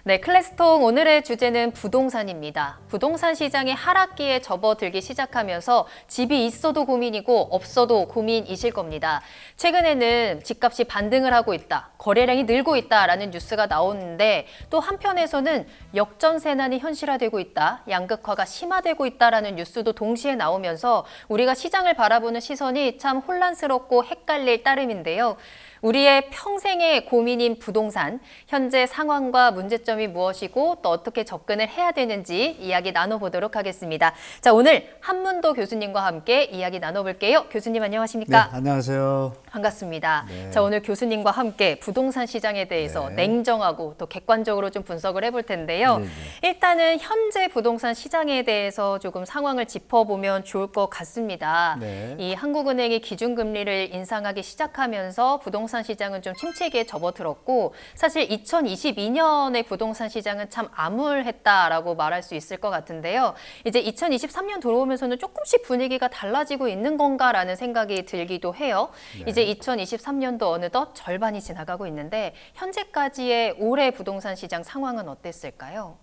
네, 클래스통 오늘의 주제는 부동산입니다. 부동산 시장이 하락기에 접어들기 시작하면서 집이 있어도 고민이고 없어도 고민이실 겁니다. 최근에는 집값이 반등을 하고 있다, 거래량이 늘고 있다라는 뉴스가 나오는데 또 한편에서는 역전세난이 현실화되고 있다, 양극화가 심화되고 있다라는 뉴스도 동시에 나오면서 우리가 시장을 바라보는 시선이 참 혼란스럽고 헷갈릴 따름인데요. 우리의 평생의 고민인 부동산, 현재 상황과 문제점이 무엇이고 또 어떻게 접근을 해야 되는지 이야기 나눠보도록 하겠습니다. 자, 오늘 한문도 교수님과 함께 이야기 나눠볼게요. 교수님 안녕하십니까? 네, 안녕하세요. 반갑습니다. 네. 자, 오늘 교수님과 함께 부동산 시장에 대해서 네. 냉정하고 또 객관적으로 좀 분석을 해볼 텐데요. 네. 일단은 현재 부동산 시장에 대해서 조금 상황을 짚어보면 좋을 것 같습니다. 네. 이 한국은행이 기준금리를 인상하기 시작하면서 부동산 시장은 좀 침체기에 접어들었고 사실 2022년의 부동산 시장은 참 암울했다라고 말할 수 있을 것 같은데요. 이제 2023년 들어오면서는 조금씩 분위기가 달라지고 있는 건가라는 생각이 들기도 해요. 네. 이제 2023년도 어느덧 절반이 지나가고 있는데 현재까지의 올해 부동산 시장 상황은 어땠을까요?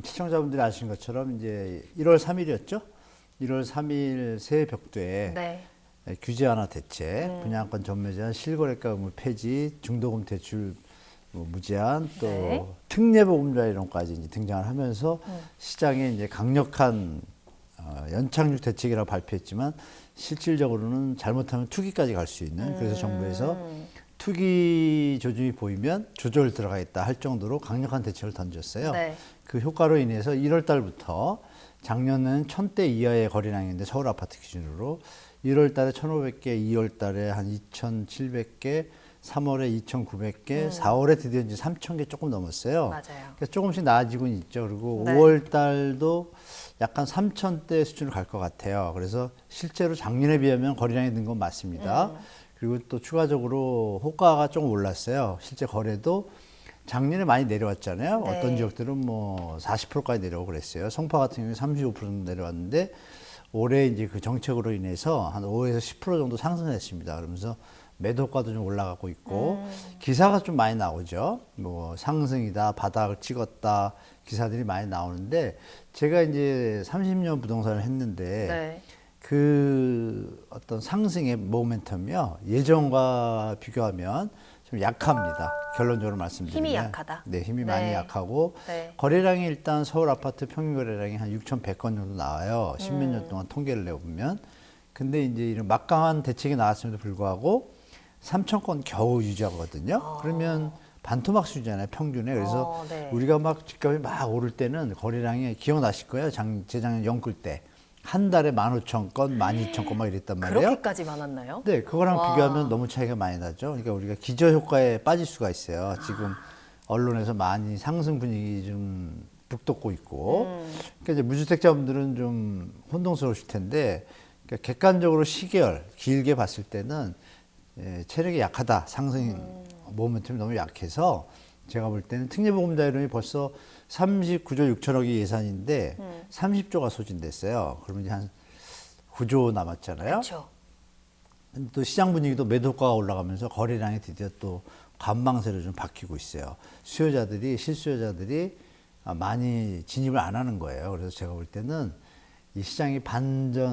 시청자분들이 아시는 것처럼 이제 1월 3일이었죠. 1월 3일 새벽도에 네. 규제 완화 대책, 분양권 전매 제한, 실거래가 의무 폐지, 중도금 대출 무제한, 또 네. 특례보험자 이론까지 이제 등장을 하면서 시장에 이제 강력한 연착륙 대책이라고 발표했지만 실질적으로는 잘못하면 투기까지 갈 수 있는, 그래서 정부에서 투기 조짐이 보이면 조절 들어가겠다 할 정도로 강력한 대책을 던졌어요. 네. 그 효과로 인해서 1월 달부터 작년은 1000대 이하의 거래량인데 서울 아파트 기준으로 1월 달에 1500개, 2월 달에 한 2700개, 3월에 2900개, 4월에 드디어 이제 3000개 조금 넘었어요. 맞아요. 그러니까 조금씩 나아지고는 있죠. 그리고 네. 5월 달도 약간 3000대 수준으로 갈 것 같아요. 그래서 실제로 작년에 비하면 거래량이 는 건 맞습니다. 그리고 또 추가적으로 호가가 조금 올랐어요. 실제 거래도 작년에 많이 내려왔잖아요. 네. 어떤 지역들은 뭐 40%까지 내려오고 그랬어요. 송파 같은 경우에 35% 정도 내려왔는데 올해 이제 그 정책으로 인해서 한 5에서 10% 정도 상승했습니다. 그러면서 매도 효과도 좀 올라가고 있고 기사가 좀 많이 나오죠. 뭐 상승이다, 바닥을 찍었다 기사들이 많이 나오는데 제가 이제 30년 부동산을 했는데 네. 그 어떤 상승의 모멘텀이요 예전과 비교하면 좀 약합니다. 결론적으로 말씀드리면 힘이 약하다. 네, 힘이 네. 많이 약하고 네. 거래량이 일단 서울 아파트 평균 거래량이 한 6,100건 정도 나와요. 10몇 년 동안 통계를 내보면. 근데 이제 이런 막강한 대책이 나왔음에도 불구하고 3,000건 겨우 유지하거든요. 그러면 반토막 수준이잖아요, 평균에. 그래서 네. 우리가 막 집값이 막 오를 때는 거래량이 기억나실 거예요. 재작년 영끌 때. 한 달에 15,000건, 12,000건 막 이랬단 말이에요. 그렇게까지 많았나요? 네, 그거랑 와. 비교하면 너무 차이가 많이 나죠. 그러니까 우리가 기저효과에 빠질 수가 있어요. 지금 언론에서 많이 상승 분위기 좀 북돋고 있고. 그러니까 이제 무주택자분들은 좀 혼동스러우실 텐데, 그러니까 객관적으로 시계열, 길게 봤을 때는 체력이 약하다. 상승 모멘텀이 너무 약해서 제가 볼 때는 특례보험자 이론이 벌써 39조 6천억이 예산인데 30조가 소진됐어요. 그러면 이제 한 9조 남았잖아요. 그렇죠. 또 시장 분위기도 매도 효과가 올라가면서 거래량이 드디어 또 관망세로 좀 바뀌고 있어요. 수요자들이, 실수요자들이 많이 진입을 안 하는 거예요. 그래서 제가 볼 때는 이 시장이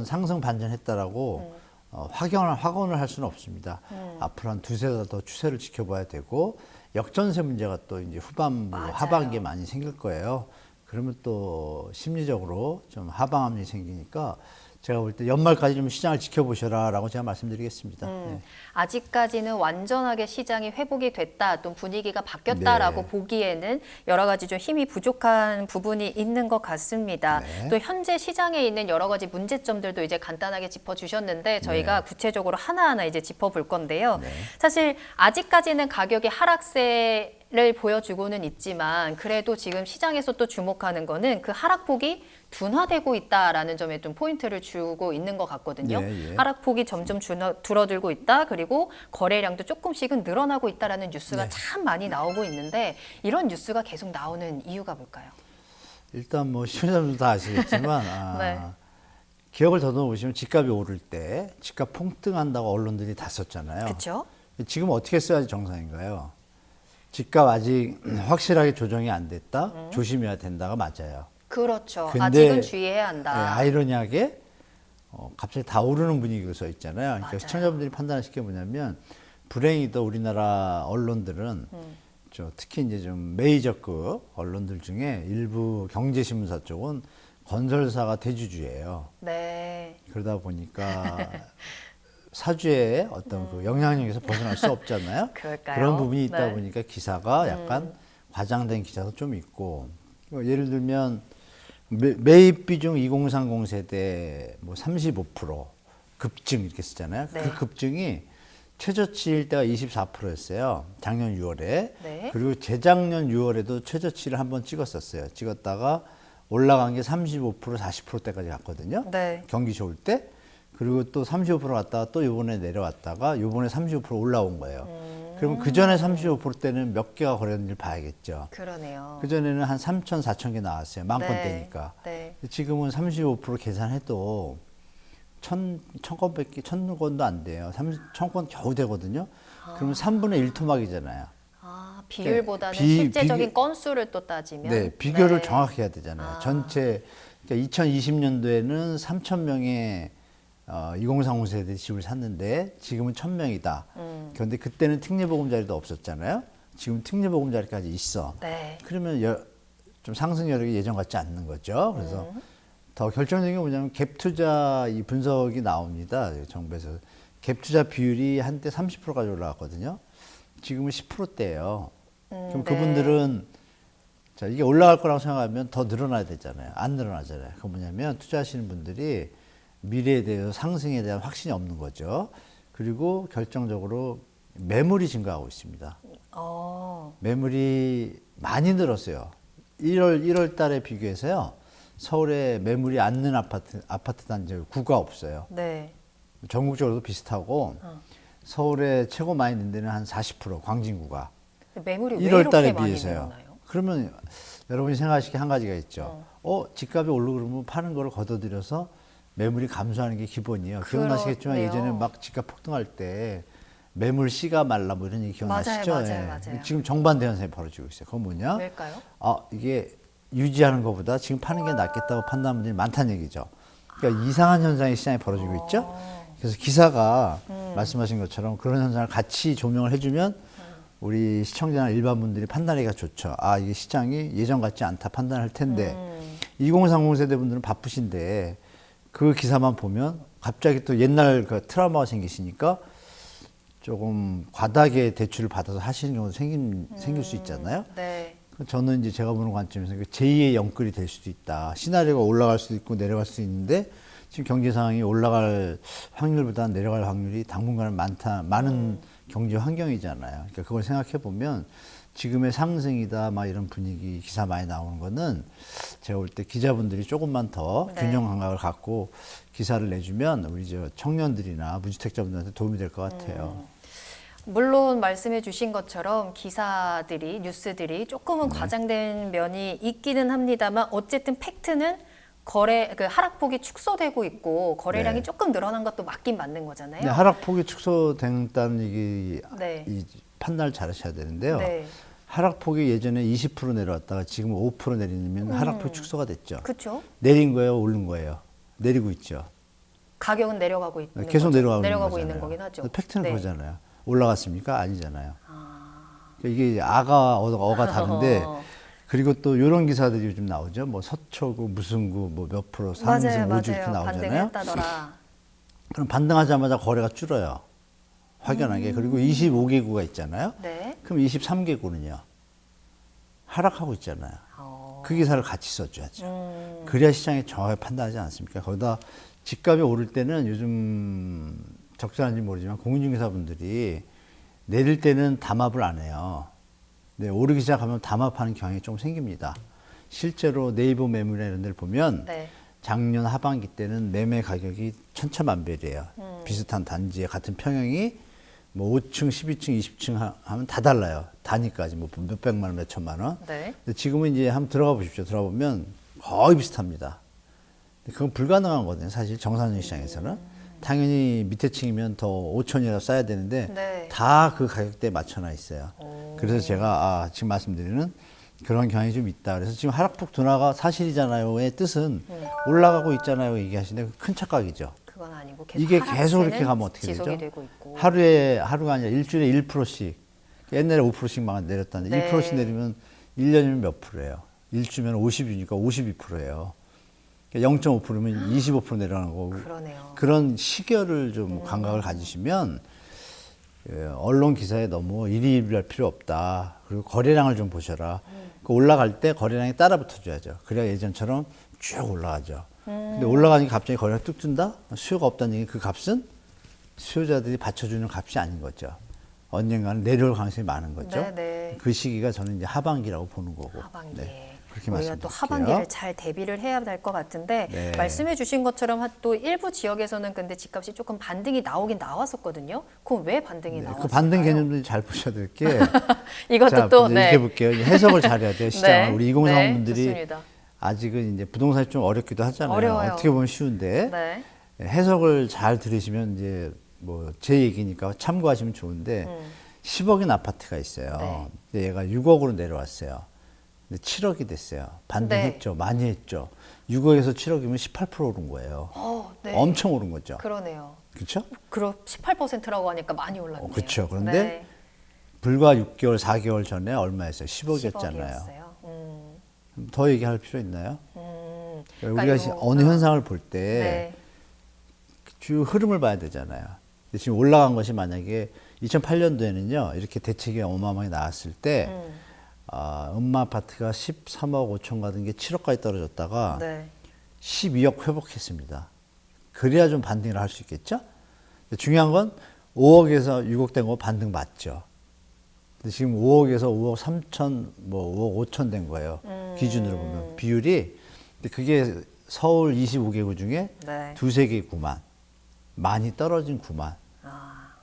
상승 반전했다라고 확언을 할 수는 없습니다. 앞으로 한 두세 달 더 추세를 지켜봐야 되고 역전세 문제가 또 이제 후반부, 맞아요. 하반기에 많이 생길 거예요. 그러면 또 심리적으로 좀 하방 압력이 생기니까 제가 볼 때 연말까지 좀 시장을 지켜보셔라라고 제가 말씀드리겠습니다. 네. 아직까지는 완전하게 시장이 회복이 됐다, 또 분위기가 바뀌었다라고 네. 보기에는 여러 가지 좀 힘이 부족한 부분이 있는 것 같습니다. 네. 또 현재 시장에 있는 여러 가지 문제점들도 이제 간단하게 짚어주셨는데 저희가 구체적으로 하나하나 이제 짚어볼 건데요. 네. 사실 아직까지는 가격이 하락세를 보여주고는 있지만 그래도 지금 시장에서 또 주목하는 거는 그 하락폭이 둔화되고 있다라는 점에 좀 포인트를 주고 있는 것 같거든요. 예, 예. 하락폭이 점점 줄어들고 있다. 그리고 거래량도 조금씩은 늘어나고 있다라는 뉴스가 네. 참 많이 나오고 있는데 이런 뉴스가 계속 나오는 이유가 뭘까요? 일단 뭐 시청자분들 다 아시겠지만 네. 기억을 더듬어 보시면 집값이 오를 때 집값 폭등한다고 언론들이 다 썼잖아요. 그렇죠? 지금 어떻게 써야지 정상인가요? 집값 아직 확실하게 조정이 안 됐다. 조심해야 된다가 맞아요. 그렇죠. 근데, 아직은 주의해야 한다. 네, 아이러니하게 갑자기 다 오르는 분위기가 서 있잖아요. 그러니까 맞아요. 시청자분들이 판단하실 게 뭐냐면 불행히도 우리나라 언론들은 특히 이제 좀 메이저급 언론들 중에 일부 경제신문사 쪽은 건설사가 대주주예요. 네. 그러다 보니까 사주의 어떤 그 영향력에서 벗어날 수 없잖아요. 그럴까요? 그런 부분이 있다 네. 보니까 기사가 약간 과장된 기사도 좀 있고 예를 들면 매입 비중 2030 세대 뭐 35% 급증 이렇게 쓰잖아요. 네. 그 급증이 최저치일 때가 24%였어요. 작년 6월에. 네. 그리고 재작년 6월에도 최저치를 한번 찍었었어요. 찍었다가 올라간 게 35%, 40%대까지 갔거든요. 네. 경기 좋을 때. 그리고 또 35% 갔다가 또 요번에 내려왔다가 요번에 35% 올라온 거예요. 그러면 그 전에 35%대는 몇 개가 거래됐는지 봐야겠죠. 그러네요. 그 전에는 한 3천, 4천 개 나왔어요. 만 네. 건대니까. 네. 지금은 35% 계산해도 1,000건밖에 1,000건도 안 돼요. 1,000건 겨우 되거든요. 그러면 3분의 1토막이잖아요. 아, 비율보다는 비- 실제적인 비교- 건수를 또 따지면 네, 비교를 네. 정확히 해야 되잖아요. 전체 그러니까 2020년도에는 3,000명의 2030 세대 집을 샀는데 지금은 1,000명이다. 그런데 그때는 특례보금자리도 없었잖아요. 지금 특례보금자리까지 있어. 네. 그러면 좀 상승 여력이 예전 같지 않는 거죠. 그래서 더 결정적인 게 뭐냐면 갭 투자 이 분석이 나옵니다. 정부에서 갭 투자 비율이 한때 30%까지 올라갔거든요. 지금은 10%대예요. 그럼 네. 그분들은 자, 이게 올라갈 거라고 생각하면 더 늘어나야 되잖아요. 안 늘어나잖아요. 그건 뭐냐면 투자하시는 분들이 미래에 대해서 상승에 대한 확신이 없는 거죠. 그리고 결정적으로 매물이 증가하고 있습니다. 매물이 많이 늘었어요. 1월 달에 비교해서요. 서울에 매물이 않는 아파트 단지 구가 없어요. 네. 전국적으로도 비슷하고 서울에 최고 많이 는 데는 한 40% 광진구가 매물이 왜 1월 이렇게 달에 많이 비해서요. 늘어나요? 그러면 여러분이 생각하실 게 한 가지가 있죠. 집값이 오르고 그러면 파는 거를 걷어들여서 매물이 감소하는 게 기본이에요. 기억나시겠지만 그렇네요. 예전에 막 집값 폭등할 때 매물 씨가 말라 뭐 이런 얘기 기억나시죠? 맞아요, 예. 맞아요. 지금 정반대 현상이 벌어지고 있어요. 그건 뭐냐? 왜일까요? 이게 유지하는 것보다 지금 파는 게 낫겠다고 판단하는 분들이 많다는 얘기죠. 그러니까 이상한 현상이 시장에 벌어지고 있죠. 그래서 기사가 말씀하신 것처럼 그런 현상을 같이 조명을 해주면 우리 시청자나 일반 분들이 판단하기가 좋죠. 이게 시장이 예전 같지 않다 판단할 텐데 2030 세대 분들은 바쁘신데 그 기사만 보면 갑자기 또 옛날 그 트라우마가 생기시니까 조금 과다하게 대출을 받아서 하시는 경우도 생길 수 있잖아요. 네. 저는 이제 제가 보는 관점에서 제2의 영끌이 될 수도 있다. 시나리오가 올라갈 수도 있고 내려갈 수도 있는데 지금 경제 상황이 올라갈 확률보다 내려갈 확률이 당분간은 많은 경제 환경이잖아요. 그러니까 그걸 생각해 보면 지금의 상승이다 막 이런 분위기 기사 많이 나오는 거는 제가 볼 때 기자분들이 조금만 더 네. 균형 감각을 갖고 기사를 내주면 우리 저 청년들이나 무주택자분들한테 도움이 될 것 같아요. 물론 말씀해 주신 것처럼 기사들이 뉴스들이 조금은 네. 과장된 면이 있기는 합니다만 어쨌든 팩트는 그 하락폭이 축소되고 있고 거래량이 네. 조금 늘어난 것도 맞긴 맞는 거잖아요. 네, 하락폭이 축소된다는 얘기 네. 판단을 잘 하셔야 되는데요. 네. 하락폭이 예전에 20% 내려왔다가 지금 5% 내리면 하락폭 축소가 됐죠. 그렇죠. 내린 거예요, 오른 거예요? 내리고 있죠. 가격은 내려가고 있는 계속 거죠. 내려가고 내려가고 있는 있는 거잖아요. 거긴 하죠. 팩트는 네. 그거잖아요. 올라갔습니까? 아니잖아요. 그러니까 이게 어가 다른데 그리고 또 이런 기사들이 요즘 나오죠. 뭐 서초구 무슨 구 뭐 몇 프로 상승 5주 이렇게 나오잖아요. 반등했다더라. 그럼 반등하자마자 거래가 줄어요. 확연하게. 그리고 25개구가 있잖아요. 네. 그럼 23개구는요. 하락하고 있잖아요. 그 기사를 같이 써줘야죠. 그래야 시장이 정확하게 판단하지 않습니까? 거기다 집값이 오를 때는 요즘 적절한지 모르지만 공인중개사분들이 내릴 때는 담합을 안 해요. 네, 오르기 시작하면 담합하는 경향이 좀 생깁니다. 실제로 네이버 매물이나 이런 데를 보면 네. 작년 하반기 때는 매매 가격이 천차만별이에요. 비슷한 단지에 같은 평형이 뭐 5층, 12층, 20층 하면 다 달라요. 단위까지 뭐 몇백만 원, 몇천만 원. 네. 근데 지금은 이제 한번 들어가 보십시오. 들어가 보면 거의 비슷합니다. 근데 그건 불가능한 거거든요. 사실 정상적인 시장에서는. 당연히 밑에 층이면 더 5천이라도 싸야 되는데 네. 다 그 가격대에 맞춰놔 있어요. 그래서 제가 지금 말씀드리는 그런 경향이 좀 있다. 그래서 지금 하락폭 둔화가 사실이잖아요의 뜻은 올라가고 있잖아요 얘기하시는데 큰 착각이죠. 그건 아니고 계속 이게 계속 하락세는 이렇게 가면 어떻게 지속이 되죠? 되고 있고. 하루가 아니라 일주일에 1%씩. 옛날에 5%씩만 내렸다는데 네. 1%씩 내리면 1년이면 몇 프로예요? 일주면 50이니까 52%예요. 0.5%면 25% 내려가는 거고. 그러네요. 그런 시결을 좀 감각을 가지시면 언론 기사에 너무 일희일비할 필요 없다. 그리고 거래량을 좀 보셔라. 그 올라갈 때 거래량이 따라 붙어줘야죠. 그래야 예전처럼 쭉 올라가죠. 근데 올라가니까 갑자기 거래가 뚝 뜬다? 수요가 없다는 얘기, 그 값은 수요자들이 받쳐주는 값이 아닌 거죠. 언젠가는 내려올 가능성이 많은 거죠. 네, 네. 그 시기가 저는 이제 하반기라고 보는 거고. 하반기. 네, 그렇게 우리가 말씀드릴게요. 또 하반기를 잘 대비를 해야 될 것 같은데 네. 말씀해 주신 것처럼 또 일부 지역에서는 근데 집값이 조금 반등이 나오긴 나왔었거든요. 그럼 왜 반등이 나왔을까요? 그 반등 개념들이 잘 보셔야 될 게. 이것도 자, 또 이렇게 볼게요. 해석을 잘해야 돼요. 시장을. 네. 우리 2030 네, 분들이 좋습니다. 아직은 이제 부동산이 좀 어렵기도 하잖아요. 어려워요. 어떻게 보면 쉬운데 네. 해석을 잘 들으시면 이제 뭐 제 얘기니까 참고하시면 좋은데 10억인 아파트가 있어요. 네. 근데 얘가 6억으로 내려왔어요. 근데 7억이 됐어요. 반등했죠. 많이 했죠. 6억에서 7억이면 18% 오른 거예요. 네. 엄청 오른 거죠. 그러네요. 그렇죠? 그럼 18%라고 하니까 많이 올랐네요. 그렇죠. 그런데 네. 불과 6개월, 4개월 전에 얼마였어요? 10억이었잖아요. 10억이었어요. 더 얘기할 필요 있나요? 그러니까 우리가 요- 어느 현상을 볼 때 네. 주 흐름을 봐야 되잖아요. 근데 지금 올라간 것이 만약에 2008년도에는요, 이렇게 대책이 어마어마하게 나왔을 때, 음마 아파트가 13억 5천 가던 게 7억까지 떨어졌다가 네. 12억 회복했습니다. 그래야 좀 반등을 할 수 있겠죠? 근데 중요한 건 5억에서 6억 된 거 반등 맞죠? 근데 지금 5억에서 5억 3천, 뭐 5억 5천 된 거예요. 기준으로 보면. 비율이. 근데 그게 서울 25개구 중에 네. 두세 개 구만. 많이 떨어진 구만.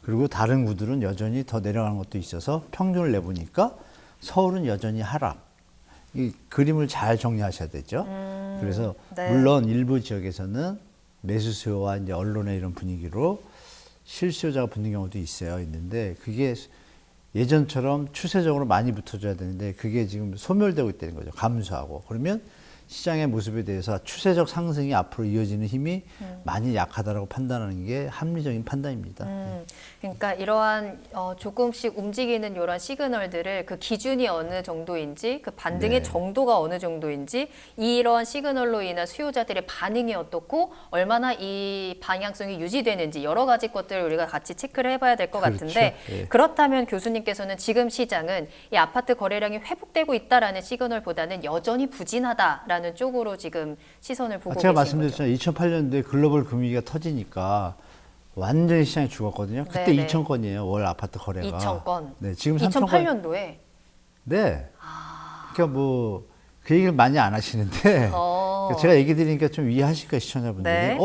그리고 다른 구들은 여전히 더 내려가는 것도 있어서 평균을 내보니까 서울은 여전히 하락. 이 그림을 잘 정리하셔야 되죠. 그래서 네. 물론 일부 지역에서는 매수 수요와 이제 언론의 이런 분위기로 실수요자가 붙는 경우도 있는데 그게 예전처럼 추세적으로 많이 붙어줘야 되는데 그게 지금 소멸되고 있다는 거죠. 감소하고. 그러면 시장의 모습에 대해서 추세적 상승이 앞으로 이어지는 힘이 많이 약하다라고 판단하는 게 합리적인 판단입니다. 그러니까 이러한 조금씩 움직이는 이런 시그널들을 그 기준이 어느 정도인지 그 반등의 네. 정도가 어느 정도인지 이러한 시그널로 인한 수요자들의 반응이 어떻고 얼마나 이 방향성이 유지되는지 여러 가지 것들을 우리가 같이 체크를 해봐야 될 것 그렇죠. 같은데 예. 그렇다면 교수님께서는 지금 시장은 이 아파트 거래량이 회복되고 있다라는 시그널보다는 여전히 부진하다라는 쪽으로 지금 시선을 보고 제가 계신 거죠. 말씀드렸잖아요. 2008년도에 글로벌 금위기가 터지니까 완전히 시장이 죽었거든요. 그때 네네. 2,000건이에요. 월 아파트 거래가. 2,000건. 네, 지금 3,000건. 2008년도에 네. 그러니까 뭐 그 얘기를 많이 안 하시는데 그러니까 제가 얘기 드리니까 좀 이해하실 거예요, 시청자분들이. 네.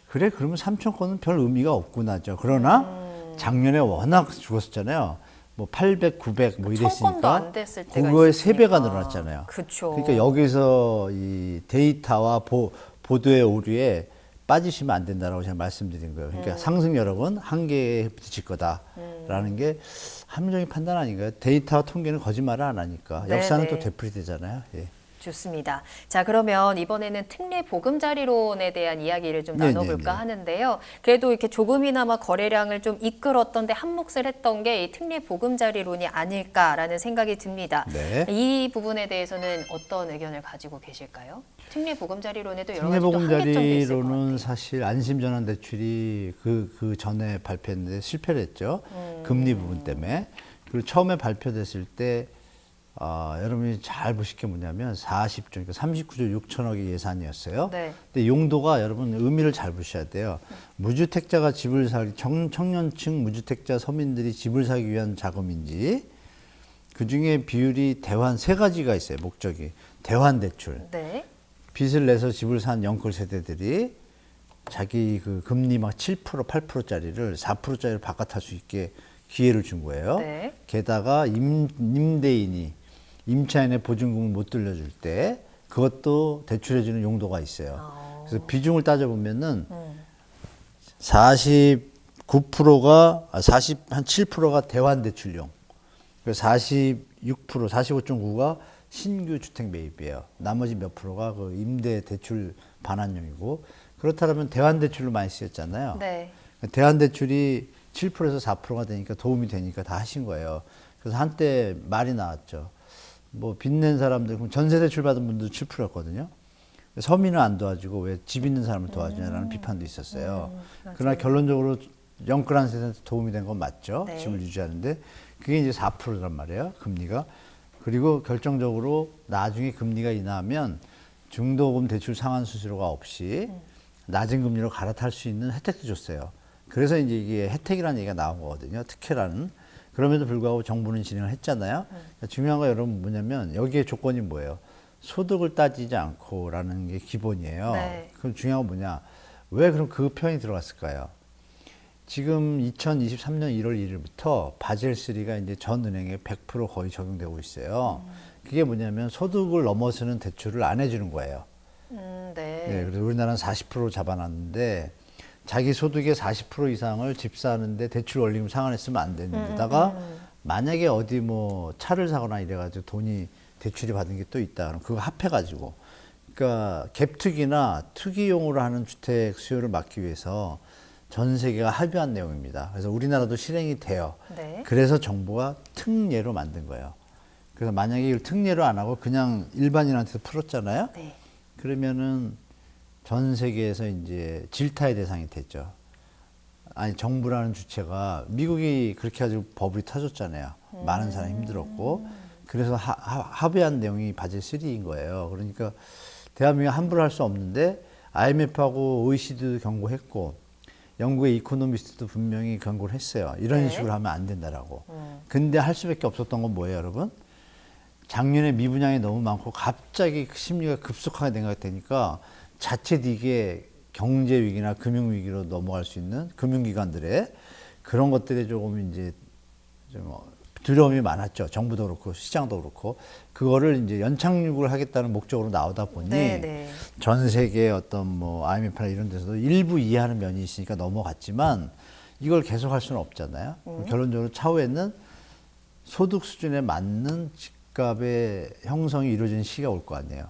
그래 그러면 3,000건은 별 의미가 없구나죠. 그러나 작년에 워낙 죽었었잖아요. 뭐 800, 900 뭐 1,000건도 이랬으니까 안 됐을 때가 그거의 있었으니까. 3배가 늘어났잖아요. 그쵸. 그러니까 여기서 이 데이터와 보도의 오류에 빠지시면 안 된다라고 제가 말씀드린 거예요. 그러니까 상승 여력은 한계에 부딪힐 거다라는 게 합리적인 판단 아닌가요? 데이터와 통계는 거짓말을 안 하니까 네, 역사는 네. 또 되풀이되잖아요. 예. 좋습니다. 자, 그러면 이번에는 특례 보금자리론에 대한 이야기를 좀 네, 나눠볼까 네, 네. 하는데요. 그래도 이렇게 조금이나마 거래량을 좀 이끌었던데 한몫을 했던 게 이 특례 보금자리론이 아닐까라는 생각이 듭니다. 네. 이 부분에 대해서는 어떤 의견을 가지고 계실까요? 특례 보금자리론에도 여러 가지 또 한계점도 있을 것 특례보금자리로는 같아요. 사실 안심전환대출이 그 전에 발표했는데 실패를 했죠. 금리 부분 때문에. 그리고 처음에 발표됐을 때 여러분이 잘 보실 게 뭐냐면 40조, 그러니까 39조 6천억의 예산이었어요. 네. 근데 용도가 여러분 의미를 잘 보셔야 돼요. 무주택자가 집을 사기, 청년층 무주택자 서민들이 집을 사기 위한 자금인지 그 중에 비율이 대환 세 가지가 있어요. 목적이. 대환 대출. 네. 빚을 내서 집을 산 영끌 세대들이 자기 그 금리 막 7%, 8%짜리를 4%짜리를 바꿔탈 수 있게 기회를 준 거예요. 네. 게다가 임대인이 임차인의 보증금을 못 돌려줄 때 그것도 대출해주는 용도가 있어요. 그래서 비중을 따져보면은 49%가 7%가 대환 대출용. 그래서 45.9가 신규 주택 매입이에요. 나머지 몇 프로가 그 임대 대출 반환용이고, 그렇다면 대환 대출로 많이 쓰였잖아요. 네. 대환 대출이 7%에서 4%가 되니까 도움이 되니까 다 하신 거예요. 그래서 한때 말이 나왔죠. 뭐 빚낸 사람들, 그럼 전세 대출 받은 분들 7%였거든요. 서민은 안 도와주고 왜 집 있는 사람을 도와주냐라는 비판도 있었어요. 그러나 결론적으로 영끌한 세대한테 도움이 된 건 맞죠. 네. 집을 유지하는데 그게 이제 4%란 말이에요. 금리가. 그리고 결정적으로 나중에 금리가 인하하면 중도금 대출 상환 수수료가 없이 낮은 금리로 갈아탈 수 있는 혜택도 줬어요. 그래서 이제 이게 혜택이라는 얘기가 나온 거거든요. 특혜라는. 그럼에도 불구하고 정부는 진행을 했잖아요. 중요한 거 여러분 뭐냐면 여기에 조건이 뭐예요? 소득을 따지지 않고라는 게 기본이에요. 네. 그럼 중요한 건 뭐냐? 왜 그럼 그 표현이 들어갔을까요? 지금 2023년 1월 1일부터 바젤 3가 이제 전 은행에 100% 거의 적용되고 있어요. 그게 뭐냐면 소득을 넘어서는 대출을 안 해주는 거예요. 네. 네, 그래서 우리나라는 40% 잡아놨는데 자기 소득의 40% 이상을 집 사는데 대출 원리금 상환했으면 안 되는데다가 만약에 어디 뭐 차를 사거나 이래가지고 돈이 대출이 받은 게 또 있다. 그럼 그거 합해가지고. 그러니까 갭투기나 투기용으로 하는 주택 수요를 막기 위해서 전 세계가 합의한 내용입니다. 그래서 우리나라도 실행이 돼요. 네. 그래서 정부가 특례로 만든 거예요. 그래서 만약에 이걸 특례로 안 하고 그냥 일반인한테 풀었잖아요. 네. 그러면은 전 세계에서 이제 질타의 대상이 됐죠. 아니 정부라는 주체가 미국이 그렇게 가지고 버블이 터졌잖아요. 많은 사람이 힘들었고 그래서 합의한 내용이 바젤 3인 거예요. 그러니까 대한민국 함부로 할 수 없는데 IMF하고 OECD도 경고했고 영국의 이코노미스트도 분명히 경고를 했어요. 이런 네. 식으로 하면 안 된다라고. 근데 할 수밖에 없었던 건 뭐예요, 여러분? 작년에 미분양이 너무 많고 갑자기 그 심리가 급속하게 된 것 같으니까 자칫 이게 경제 위기나 금융 위기로 넘어갈 수 있는 금융기관들의 그런 것들에 조금 이제 좀 두려움이 많았죠. 정부도 그렇고 시장도 그렇고 그거를 이제 연착륙을 하겠다는 목적으로 나오다 보니 네, 네. 전 세계 어떤 뭐 IMF나 이런 데서도 일부 이해하는 면이 있으니까 넘어갔지만 이걸 계속 할 수는 없잖아요. 결론적으로 차후에는 소득 수준에 맞는 집값의 형성이 이루어지는 시기가 올 거 아니에요.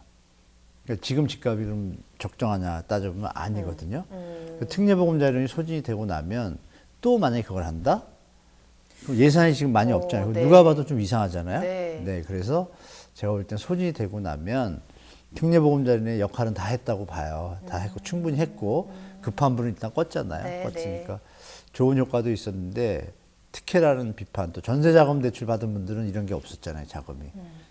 그러니까 지금 집값이 그럼 적정하냐 따져보면 아니거든요. 그 특례보금자리론이 소진이 되고 나면 또 만약에 그걸 한다? 그럼 예산이 지금 많이 없잖아요. 네. 누가 봐도 좀 이상하잖아요. 네. 그래서 제가 볼 땐 소진이 되고 나면 특례보금자리론의 역할은 다 했다고 봐요. 다 했고 충분히 했고 급한 불은 일단 껐잖아요. 네, 껐으니까 네. 좋은 효과도 있었는데 특혜라는 비판 또 전세자금 대출 받은 분들은 이런 게 없었잖아요. 자금이.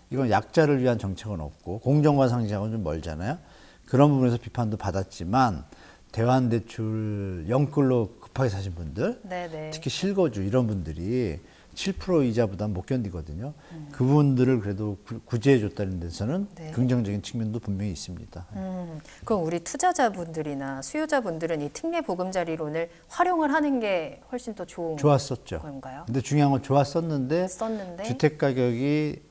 이건 약자를 위한 정책은 없고 공정과 상식하고는 좀 멀잖아요. 그런 부분에서 비판도 받았지만 대환대출 영끌로 급하게 사신 분들 네, 네. 특히 실거주 이런 분들이 7% 이자보다 못 견디거든요. 그분들을 그래도 구제해 줬다는 데서는 네. 긍정적인 측면도 분명히 있습니다. 그럼 우리 투자자분들이나 수요자분들은 이 특례 보금자리론을 활용을 하는 게 훨씬 더 좋은 좋았었죠. 건가요? 근데 중요한 건 좋았었는데 썼는데 주택 가격이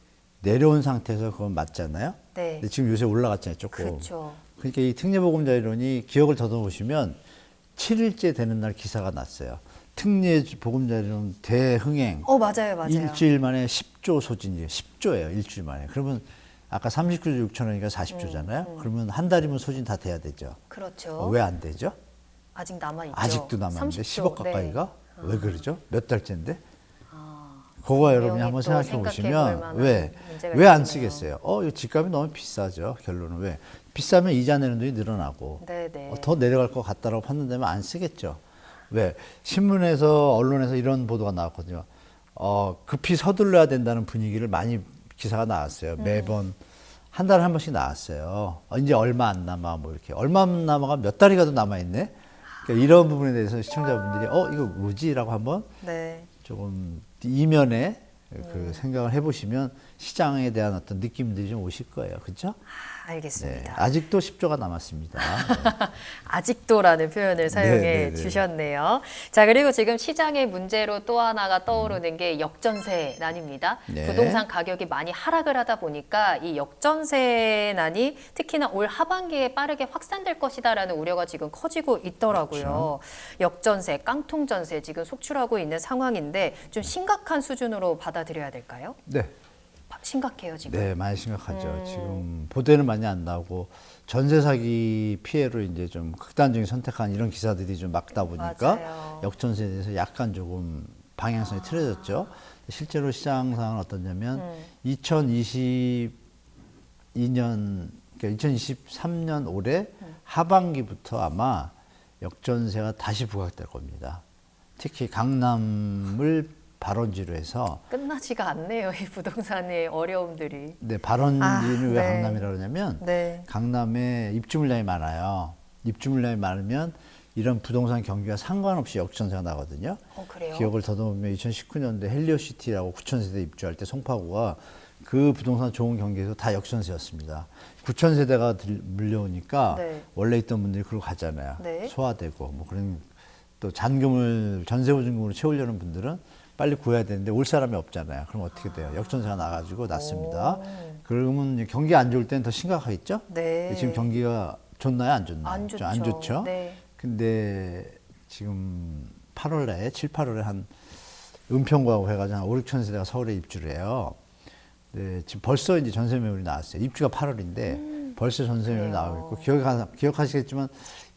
내려온 상태에서 그건 맞잖아요. 네. 근데 지금 요새 올라갔잖아요, 조금. 그렇죠. 그러니까 이 특례보금자리론이 기억을 더듬으시면 7일째 되는 날 기사가 났어요. 특례보금자리론 대흥행. 맞아요, 맞아요. 일주일 만에 10조 소진이에요. 10조예요, 일주일 만에. 그러면 아까 39조 6천 원이니까 40조잖아요. 그러면 한 달이면 소진 다 돼야 되죠. 그렇죠. 왜 안 되죠? 아직 남아 있죠. 아직도 남았는데 30조. 10억 가까이가? 네. 왜 그러죠? 몇 달째인데? 그거 여러분이 한번 또 생각해 생각해 볼 보시면 만한 왜 문제가 안 있겠네요. 쓰겠어요? 이거 집값이 너무 비싸죠. 결론은 왜? 비싸면 이자 내는 돈이 늘어나고 네네. 더 내려갈 것 같다라고 판단되면 안 쓰겠죠. 왜? 신문에서 언론에서 이런 보도가 나왔거든요. 급히 서둘러야 된다는 분위기를 많이 기사가 나왔어요. 매번 한 달에 한 번씩 나왔어요. 이제 얼마 안 남아 뭐 이렇게 얼마 안 남아가 몇 달이 가도 남아 있네. 그러니까 이런 부분에 대해서 시청자분들이 이거 뭐지라고 한번 네. 조금 이면에 그 생각을 해보시면 시장에 대한 어떤 느낌들이 좀 오실 거예요. 그렇죠? 알겠습니다. 네, 아직도 10조가 남았습니다. 아직도라는 표현을 사용해 네. 주셨네요. 자, 그리고 지금 시장의 문제로 또 하나가 떠오르는 게 역전세난입니다. 네. 부동산 가격이 많이 하락을 하다 보니까 이 역전세난이 특히나 올 하반기에 빠르게 확산될 것이다라는 우려가 지금 커지고 있더라고요. 그렇죠. 역전세, 깡통전세 지금 속출하고 있는 상황인데 좀 심각한 수준으로 받아들여야 될까요? 네. 심각해요, 지금. 네, 많이 심각하죠. 지금 보도에는 많이 안 나오고 전세 사기 피해로 이제 좀 극단적인 선택한 이런 기사들이 좀 막다 보니까 맞아요. 역전세에 대해서 약간 조금 방향성이 틀어졌죠. 실제로 시장 상황은 어떠냐면 2022년, 그러니까 2023년 올해 하반기부터 아마 역전세가 다시 부각될 겁니다. 특히 강남을 발원지로 해서 끝나지가 않네요, 이 부동산의 어려움들이. 네, 발원지는 왜 네. 강남이라고 그러냐면 네. 강남에 입주 물량이 많아요. 입주 물량이 많으면 이런 부동산 경기와 상관없이 역전세가 나거든요. 그래요? 기억을 더듬으면 2019년도에 헬리오시티라고 9,000세대 입주할 때 송파구가 그 부동산 좋은 경기에서 다 역전세였습니다. 9,000세대가 물려오니까 네. 원래 있던 분들이 그러고 가잖아요. 네. 소화되고 뭐 그런 또 잔금을 전세보증금으로 채우려는 분들은 빨리 구해야 되는데 올 사람이 없잖아요. 그럼 어떻게 돼요? 역전세가 나가지고 났습니다. 그러면 경기 안 좋을 때는 더 심각하겠죠? 네. 지금 경기가 좋나요? 안 좋나요? 안 좀 좋죠. 안 좋죠? 네. 근데 지금 8월에 7, 8월에 한 은평구하고 해가지고 한 5, 6천 세대가 서울에 입주를 해요. 네, 지금 벌써 이제 전세 매물이 나왔어요. 입주가 8월인데 벌써 전세 매물이 나오고 있고 기억하시겠지만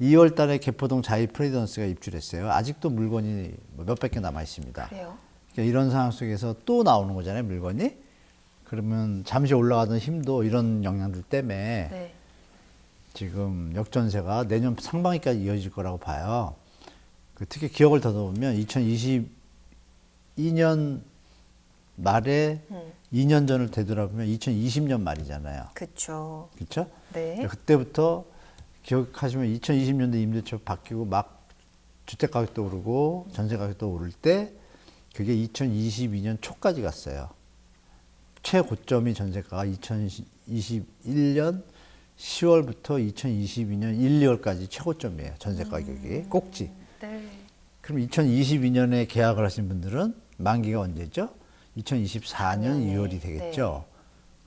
2월 달에 개포동 자이 프레지던스가 입주를 했어요. 아직도 물건이 몇백 개 남아 있습니다. 그래요? 그러니까 이런 상황 속에서 또 나오는 거잖아요, 물건이. 그러면 잠시 올라가던 힘도 이런 영향들 때문에 네. 지금 역전세가 내년 상반기까지 이어질 거라고 봐요. 특히 기억을 더듬으면 2022년 말에 2년 전을 되돌아보면 2020년 말이잖아요. 그렇죠. 그렇죠? 네. 그때부터 기억하시면 2020년도 임대차 바뀌고 막 주택 가격도 오르고 전세 가격도 오를 때 그게 2022년 초까지 갔어요. 최고점이 전세가가 2021년 10월부터 2022년 1, 2월까지 최고점이에요. 전세 가격이 꼭지. 네. 그럼 2022년에 계약을 하신 분들은 만기가 언제죠? 2024년 2월이 되겠죠.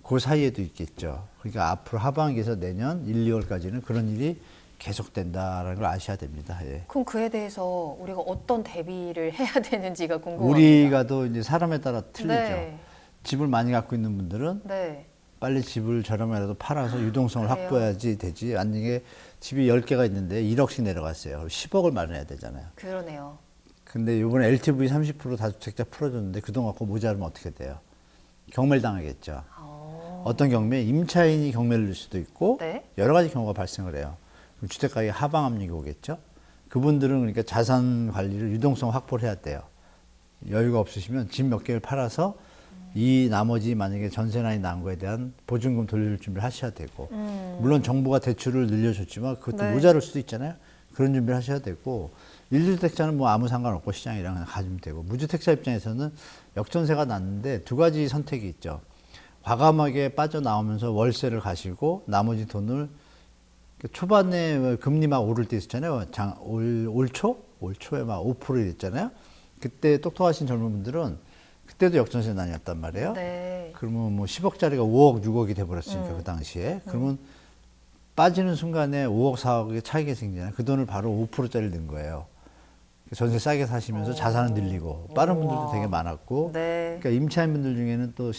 그 사이에도 있겠죠. 그러니까 앞으로 하반기에서 내년 1, 2월까지는 그런 일이 계속된다라는 걸 아셔야 됩니다. 예. 그럼 그에 대해서 우리가 어떤 대비를 해야 되는지가 궁금합니다. 우리가 또 이제 사람에 따라 틀리죠. 네. 집을 많이 갖고 있는 분들은 네. 빨리 집을 저렴하라도 팔아서 유동성을 그래요? 확보해야지 되지. 만약에 집이 10개가 있는데 1억씩 내려갔어요. 그럼 10억을 마련해야 되잖아요. 그러네요. 근데 이번에 LTV 30% 다주택자 풀어줬는데 그동안 갖고 모자르면 어떻게 돼요? 경매를 당하겠죠. 어떤 경매? 임차인이 경매를 낼 수도 있고 네. 여러 가지 경우가 발생을 해요. 그럼 주택가격이 하방 압력이 오겠죠. 그분들은 그러니까 자산 관리를 유동성 확보를 해야 돼요. 여유가 없으시면 집 몇 개를 팔아서 이 나머지 만약에 전세난이 난 거에 대한 보증금 돌릴 준비를 하셔야 되고 물론 정부가 대출을 늘려줬지만 그것도 네. 모자랄 수도 있잖아요. 그런 준비를 하셔야 되고 1주택자는 뭐 아무 상관없고 시장이랑 그냥 가지면 되고 무주택자 입장에서는 역전세가 났는데 두 가지 선택이 있죠. 과감하게 빠져나오면서 월세를 가시고 나머지 돈을 초반에 금리 막 오를 때 있었잖아요. 올 초에 막 5% 이랬잖아요. 그때 똑똑하신 젊은 분들은 그때도 역전세 난이었단 말이에요. 네. 그러면 뭐 10억짜리가 5억, 6억이 돼버렸으니까 그 당시에. 그러면 빠지는 순간에 5억, 4억의 차이가 생기잖아요. 그 돈을 바로 5%짜리 넣은 거예요. 전세 싸게 사시면서 자산은 늘리고 빠른 분들도 되게 많았고 네. 그러니까 임차인분들 중에는 또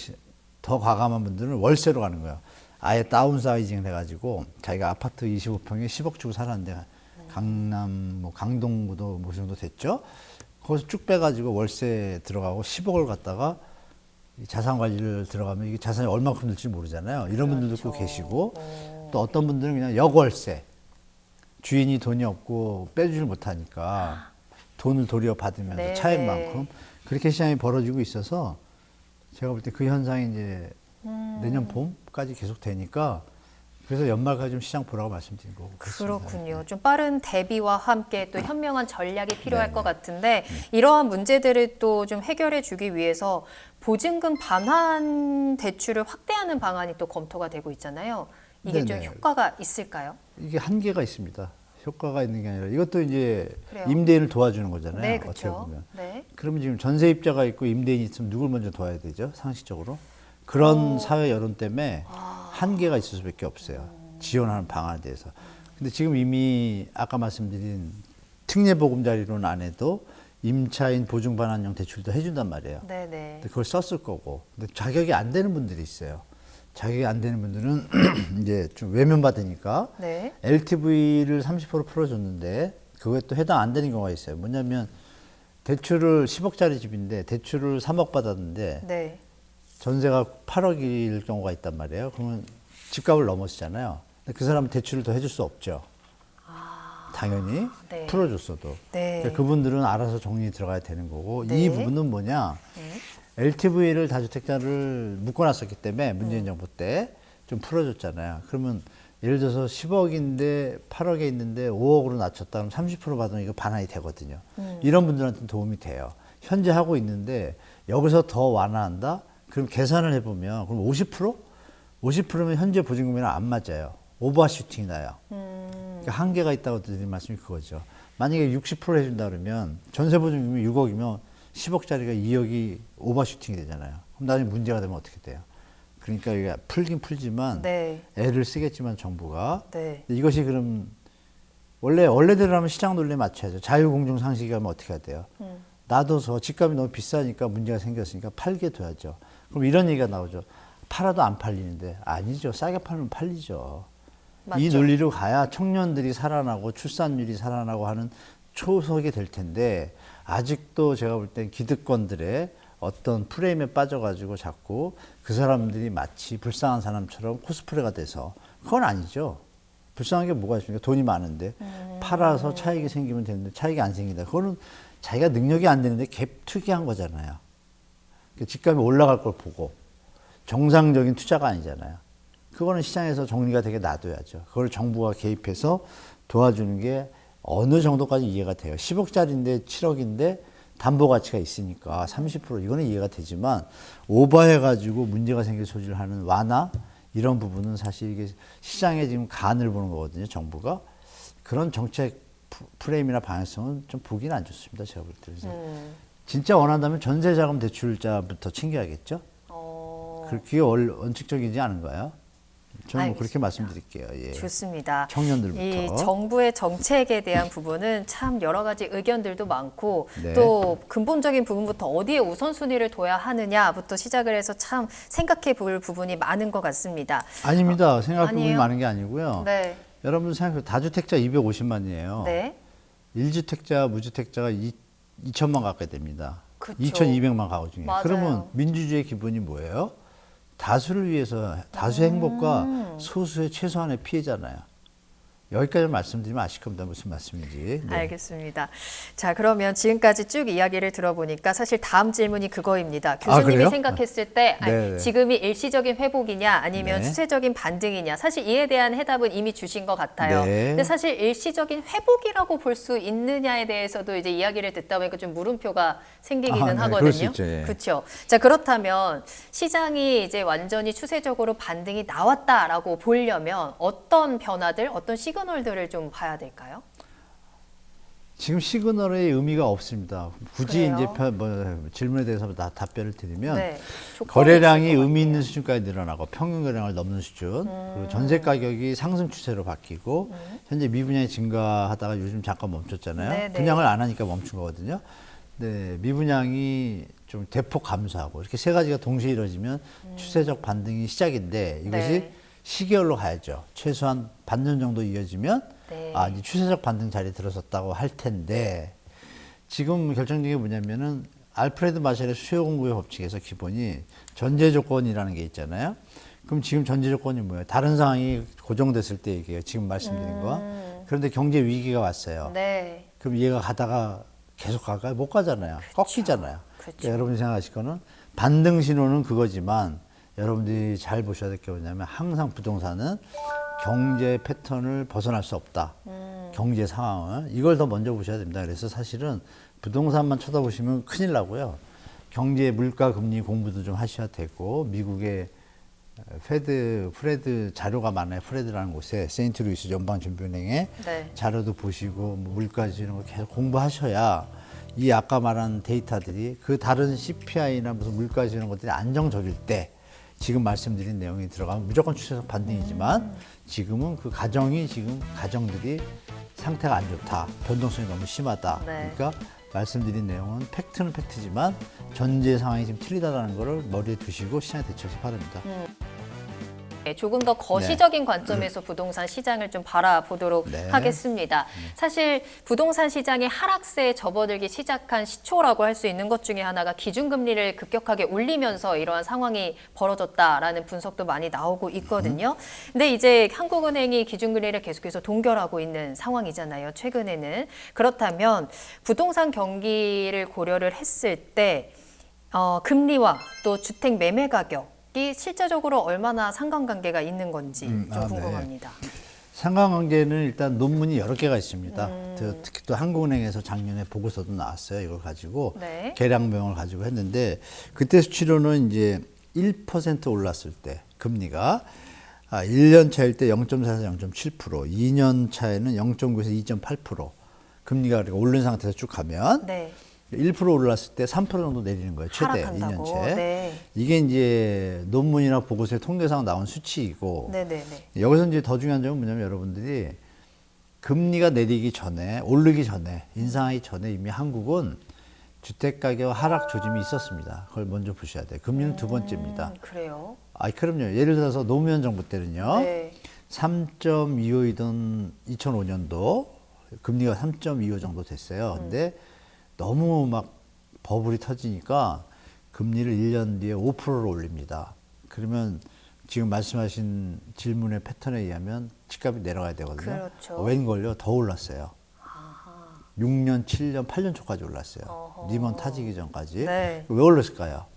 더 과감한 분들은 월세로 가는 거예요. 아예 다운사이징을 해가지고 자기가 아파트 25평에 10억 주고 살았는데 강남, 뭐 강동구도 뭐 그 정도 됐죠. 거기서 쭉 빼가지고 월세 들어가고 10억을 갖다가 자산 관리를 들어가면 이게 자산이 얼마큼 들지 모르잖아요. 이런 분들도 꼭 계시고 또 어떤 분들은 그냥 역월세. 주인이 돈이 없고 빼주질 못하니까 돈을 도리어 받으면서 네네. 차액만큼 그렇게 시장이 벌어지고 있어서 제가 볼 때 그 현상이 이제 내년 봄까지 계속 되니까 그래서 연말까지 좀 시장 보라고 말씀드린 거고. 그렇습니다. 그렇군요. 좀 빠른 대비와 함께 또 현명한 전략이 필요할 것 같은데 이러한 문제들을 또 좀 해결해 주기 위해서 보증금 반환 대출을 확대하는 방안이 또 검토가 되고 있잖아요. 이게 좀 네네. 효과가 있을까요? 이게 한계가 있습니다. 효과가 있는 게 아니라 이것도 이제 그래요. 임대인을 도와주는 거잖아요. 네, 어떻게 그렇죠. 보면. 네. 그러면 지금 전세입자가 있고 임대인이 있으면 누굴 먼저 도와야 되죠? 상식적으로. 그런 사회 여론 때문에 한계가 있을 수밖에 없어요. 지원하는 방안에 대해서. 근데 지금 이미 아까 말씀드린 특례보금자리로는 안 해도 임차인 보증반환형 대출도 해준단 말이에요. 네, 네. 근데 그걸 썼을 거고. 근데 자격이 안 되는 분들이 있어요. 자격이 안 되는 분들은 이제 좀 외면받으니까 네. LTV를 30% 풀어줬는데 그거에 또 해당 안 되는 경우가 있어요. 뭐냐면 대출을 10억짜리 집인데 대출을 3억 받았는데 네. 전세가 8억일 경우가 있단 말이에요. 그러면 집값을 넘었잖아요. 근데 그 사람은 대출을 더 해줄 수 없죠. 당연히 네. 풀어줬어도. 네. 그러니까 그분들은 알아서 정리 들어가야 되는 거고 네. 이 부분은 뭐냐? 네. LTV를 다주택자를 묶어놨었기 때문에 문재인 정부 때 좀 풀어줬잖아요. 그러면 예를 들어서 10억인데 8억에 있는데 5억으로 낮췄다 그러면 30% 받으면 이거 반환이 되거든요. 이런 분들한테는 도움이 돼요. 현재 하고 있는데 여기서 더 완화한다? 그럼 계산을 해보면 그럼 50%? 50%면 현재 보증금이랑 안 맞아요. 오버슈팅이 나요. 그러니까 한계가 있다고 드린 말씀이 그거죠. 만약에 60% 해준다 그러면 전세 보증금이 6억이면 10억짜리가 2억이 오버슈팅이 되잖아요. 그럼 나중에 문제가 되면 어떻게 돼요? 그러니까 이게 풀긴 풀지만 네. 애를 쓰겠지만 정부가 네. 이것이 그럼 원래대로 하면 시장 논리에 맞춰야죠. 자유공정 상식이 하면 어떻게 해야 돼요? 놔둬서 집값이 너무 비싸니까 문제가 생겼으니까 팔게 둬야죠. 그럼 이런 얘기가 나오죠. 팔아도 안 팔리는데 아니죠. 싸게 팔면 팔리죠. 맞죠. 이 논리로 가야 청년들이 살아나고 출산율이 살아나고 하는 초석이 될 텐데 아직도 제가 볼 땐 기득권들의 어떤 프레임에 빠져가지고 자꾸 그 사람들이 마치 불쌍한 사람처럼 코스프레가 돼서 그건 아니죠. 불쌍한 게 뭐가 있습니까? 돈이 많은데 팔아서 차익이 생기면 되는데 차익이 안 생긴다. 그거는 자기가 능력이 안 되는데 갭 투기한 거잖아요. 그러니까 집값이 올라갈 걸 보고 정상적인 투자가 아니잖아요. 그거는 시장에서 정리가 되게 놔둬야죠. 그걸 정부가 개입해서 도와주는 게 어느 정도까지 이해가 돼요. 10억짜리인데 7억인데 담보 가치가 있으니까 30% 이거는 이해가 되지만 오버해가지고 문제가 생길 소지를 하는 완화 이런 부분은 사실 이게 시장에 지금 간을 보는 거거든요. 정부가 그런 정책 프레임이나 방향성은 좀 보기는 안 좋습니다. 제가 볼 때. 그래서 진짜 원한다면 전세자금 대출자부터 챙겨야겠죠. 그게 원칙적이지 않은가요? 저는 뭐 그렇게 말씀드릴게요. 예. 좋습니다. 청년들부터. 이 정부의 정책에 대한 부분은 참 여러 가지 의견들도 많고 네. 또 근본적인 부분부터 어디에 우선순위를 둬야 하느냐부터 시작을 해서 참 생각해 볼 부분이 많은 것 같습니다. 아닙니다. 생각 부분이 아니에요? 많은 게 아니고요. 네. 여러분 생각해보세요. 다주택자 250만이에요. 네. 1주택자, 무주택자가 2천만 가까이 됩니다. 그쵸. 2,200만 가구 중에. 맞아요. 그러면 민주주의의 기본이 뭐예요? 다수를 위해서 다수의 행복과 소수의 최소한의 피해잖아요. 여기까지 말씀드리면 아실 겁니다. 무슨 말씀인지. 네. 알겠습니다. 자, 그러면 지금까지 쭉 이야기를 들어보니까 사실 다음 질문이 그거입니다. 교수님이 그래요? 생각했을 때 네네. 지금이 일시적인 회복이냐 아니면 네. 추세적인 반등이냐 사실 이에 대한 해답은 이미 주신 것 같아요. 네. 근데 사실 일시적인 회복이라고 볼 수 있느냐에 대해서도 이제 이야기를 듣다 보니까 좀 물음표가 생기기는 네, 하거든요. 그럴 수 있죠, 예. 그렇죠. 자, 그렇다면 시장이 이제 완전히 추세적으로 반등이 나왔다라고 보려면 어떤 변화들, 어떤 시그널들을 좀 봐야 될까요? 지금 시그널의 의미가 없습니다. 굳이 그래요? 이제 질문에 대해서 답변을 드리면 네. 조건이 거래량이 있을 것 의미 있는 같아요. 수준까지 늘어나고 평균 거래량을 넘는 수준 그리고 전세 가격이 상승 추세로 바뀌고 현재 미분양이 증가하다가 요즘 잠깐 멈췄잖아요. 네네. 분양을 안 하니까 멈춘 거거든요. 네, 미분양이 좀 대폭 감소하고 이렇게 세 가지가 동시에 이루어지면 추세적 반등이 시작인데 이것이 네. 시계열로 가야죠. 최소한 반년 정도 이어지면 네. 이제 추세적 반등 자리에 들어섰다고 할 텐데 지금 결정적인 게 뭐냐면은 알프레드 마샬의 수요 공급의 법칙에서 기본이 전제 조건이라는 게 있잖아요. 그럼 지금 전제 조건이 뭐예요? 다른 상황이 고정됐을 때 얘기해요. 지금 말씀드린 거. 그런데 경제 위기가 왔어요. 네. 그럼 얘가 가다가 계속 갈까요? 못 가잖아요. 꺾이잖아요. 그렇죠. 그러니까 여러분이 생각하실 거는 반등 신호는 그거지만 여러분들이 잘 보셔야 될 게 뭐냐면 항상 부동산은 경제 패턴을 벗어날 수 없다. 경제 상황을. 이걸 더 먼저 보셔야 됩니다. 그래서 사실은 부동산만 쳐다보시면 큰일 나고요. 경제, 물가, 금리 공부도 좀 하셔야 되고, 미국의 프레드 자료가 많아요. 프레드라는 곳에 세인트루이스 연방준비은행의 네. 자료도 보시고 뭐 물가지 이런 거 계속 공부하셔야 이 아까 말한 데이터들이 그 다른 CPI나 무슨 물가지 이런 것들이 안정적일 때 지금 말씀드린 내용이 들어가면 무조건 추세적 반등이지만 지금은 그 가정들이 상태가 안 좋다. 변동성이 너무 심하다. 네. 그러니까 말씀드린 내용은 팩트는 팩트지만 전제 상황이 지금 틀리다라는 거를 머리에 두시고 시장에 대처하시 바랍니다. 네, 조금 더 거시적인 관점에서 부동산 시장을 좀 바라보도록 네. 하겠습니다. 사실 부동산 시장이 하락세에 접어들기 시작한 시초라고 할 수 있는 것 중에 하나가 기준금리를 급격하게 올리면서 이러한 상황이 벌어졌다라는 분석도 많이 나오고 있거든요. 근데 이제 한국은행이 기준금리를 계속해서 동결하고 있는 상황이잖아요. 최근에는. 그렇다면 부동산 경기를 고려를 했을 때 금리와 또 주택 매매 가격 이 실제적으로 얼마나 상관관계가 있는 건지 좀 궁금합니다. 네. 상관관계는 일단 논문이 여러 개가 있습니다. 특히 또 한국은행에서 작년에 보고서도 나왔어요. 이걸 가지고 네. 계량병을 가지고 했는데 그때 수치로는 이제 1% 올랐을 때 금리가 1년 차일 때 0.4에서 0.7%, 2년 차에는 0.9에서 2.8% 금리가 그렇게 오른 상태에서 쭉 가면 네. 1% 올랐을 때 3% 정도 내리는 거예요. 최대 하락한다고. 2년째. 네. 이게 이제 논문이나 보고서의 통계상 나온 수치이고 네네네. 여기서 이제 더 중요한 점은 뭐냐면 여러분들이 금리가 내리기 전에 오르기 전에 인상하기 전에 이미 한국은 주택 가격 하락 조짐이 있었습니다. 그걸 먼저 보셔야 돼요. 금리는 두 번째입니다. 그래요? 그럼요. 예를 들어서 노무현 정부 때는요. 네. 3.25이던 2005년도 금리가 3.25 정도 됐어요. 근데 너무 막 버블이 터지니까 금리를 1년 뒤에 5%로 올립니다. 그러면 지금 말씀하신 질문의 패턴에 의하면 집값이 내려가야 되거든요. 그렇죠. 웬걸요? 더 올랐어요. 6년, 7년, 8년 초까지 올랐어요. 어허. 리먼 타지기 전까지. 네. 왜 올랐을까요?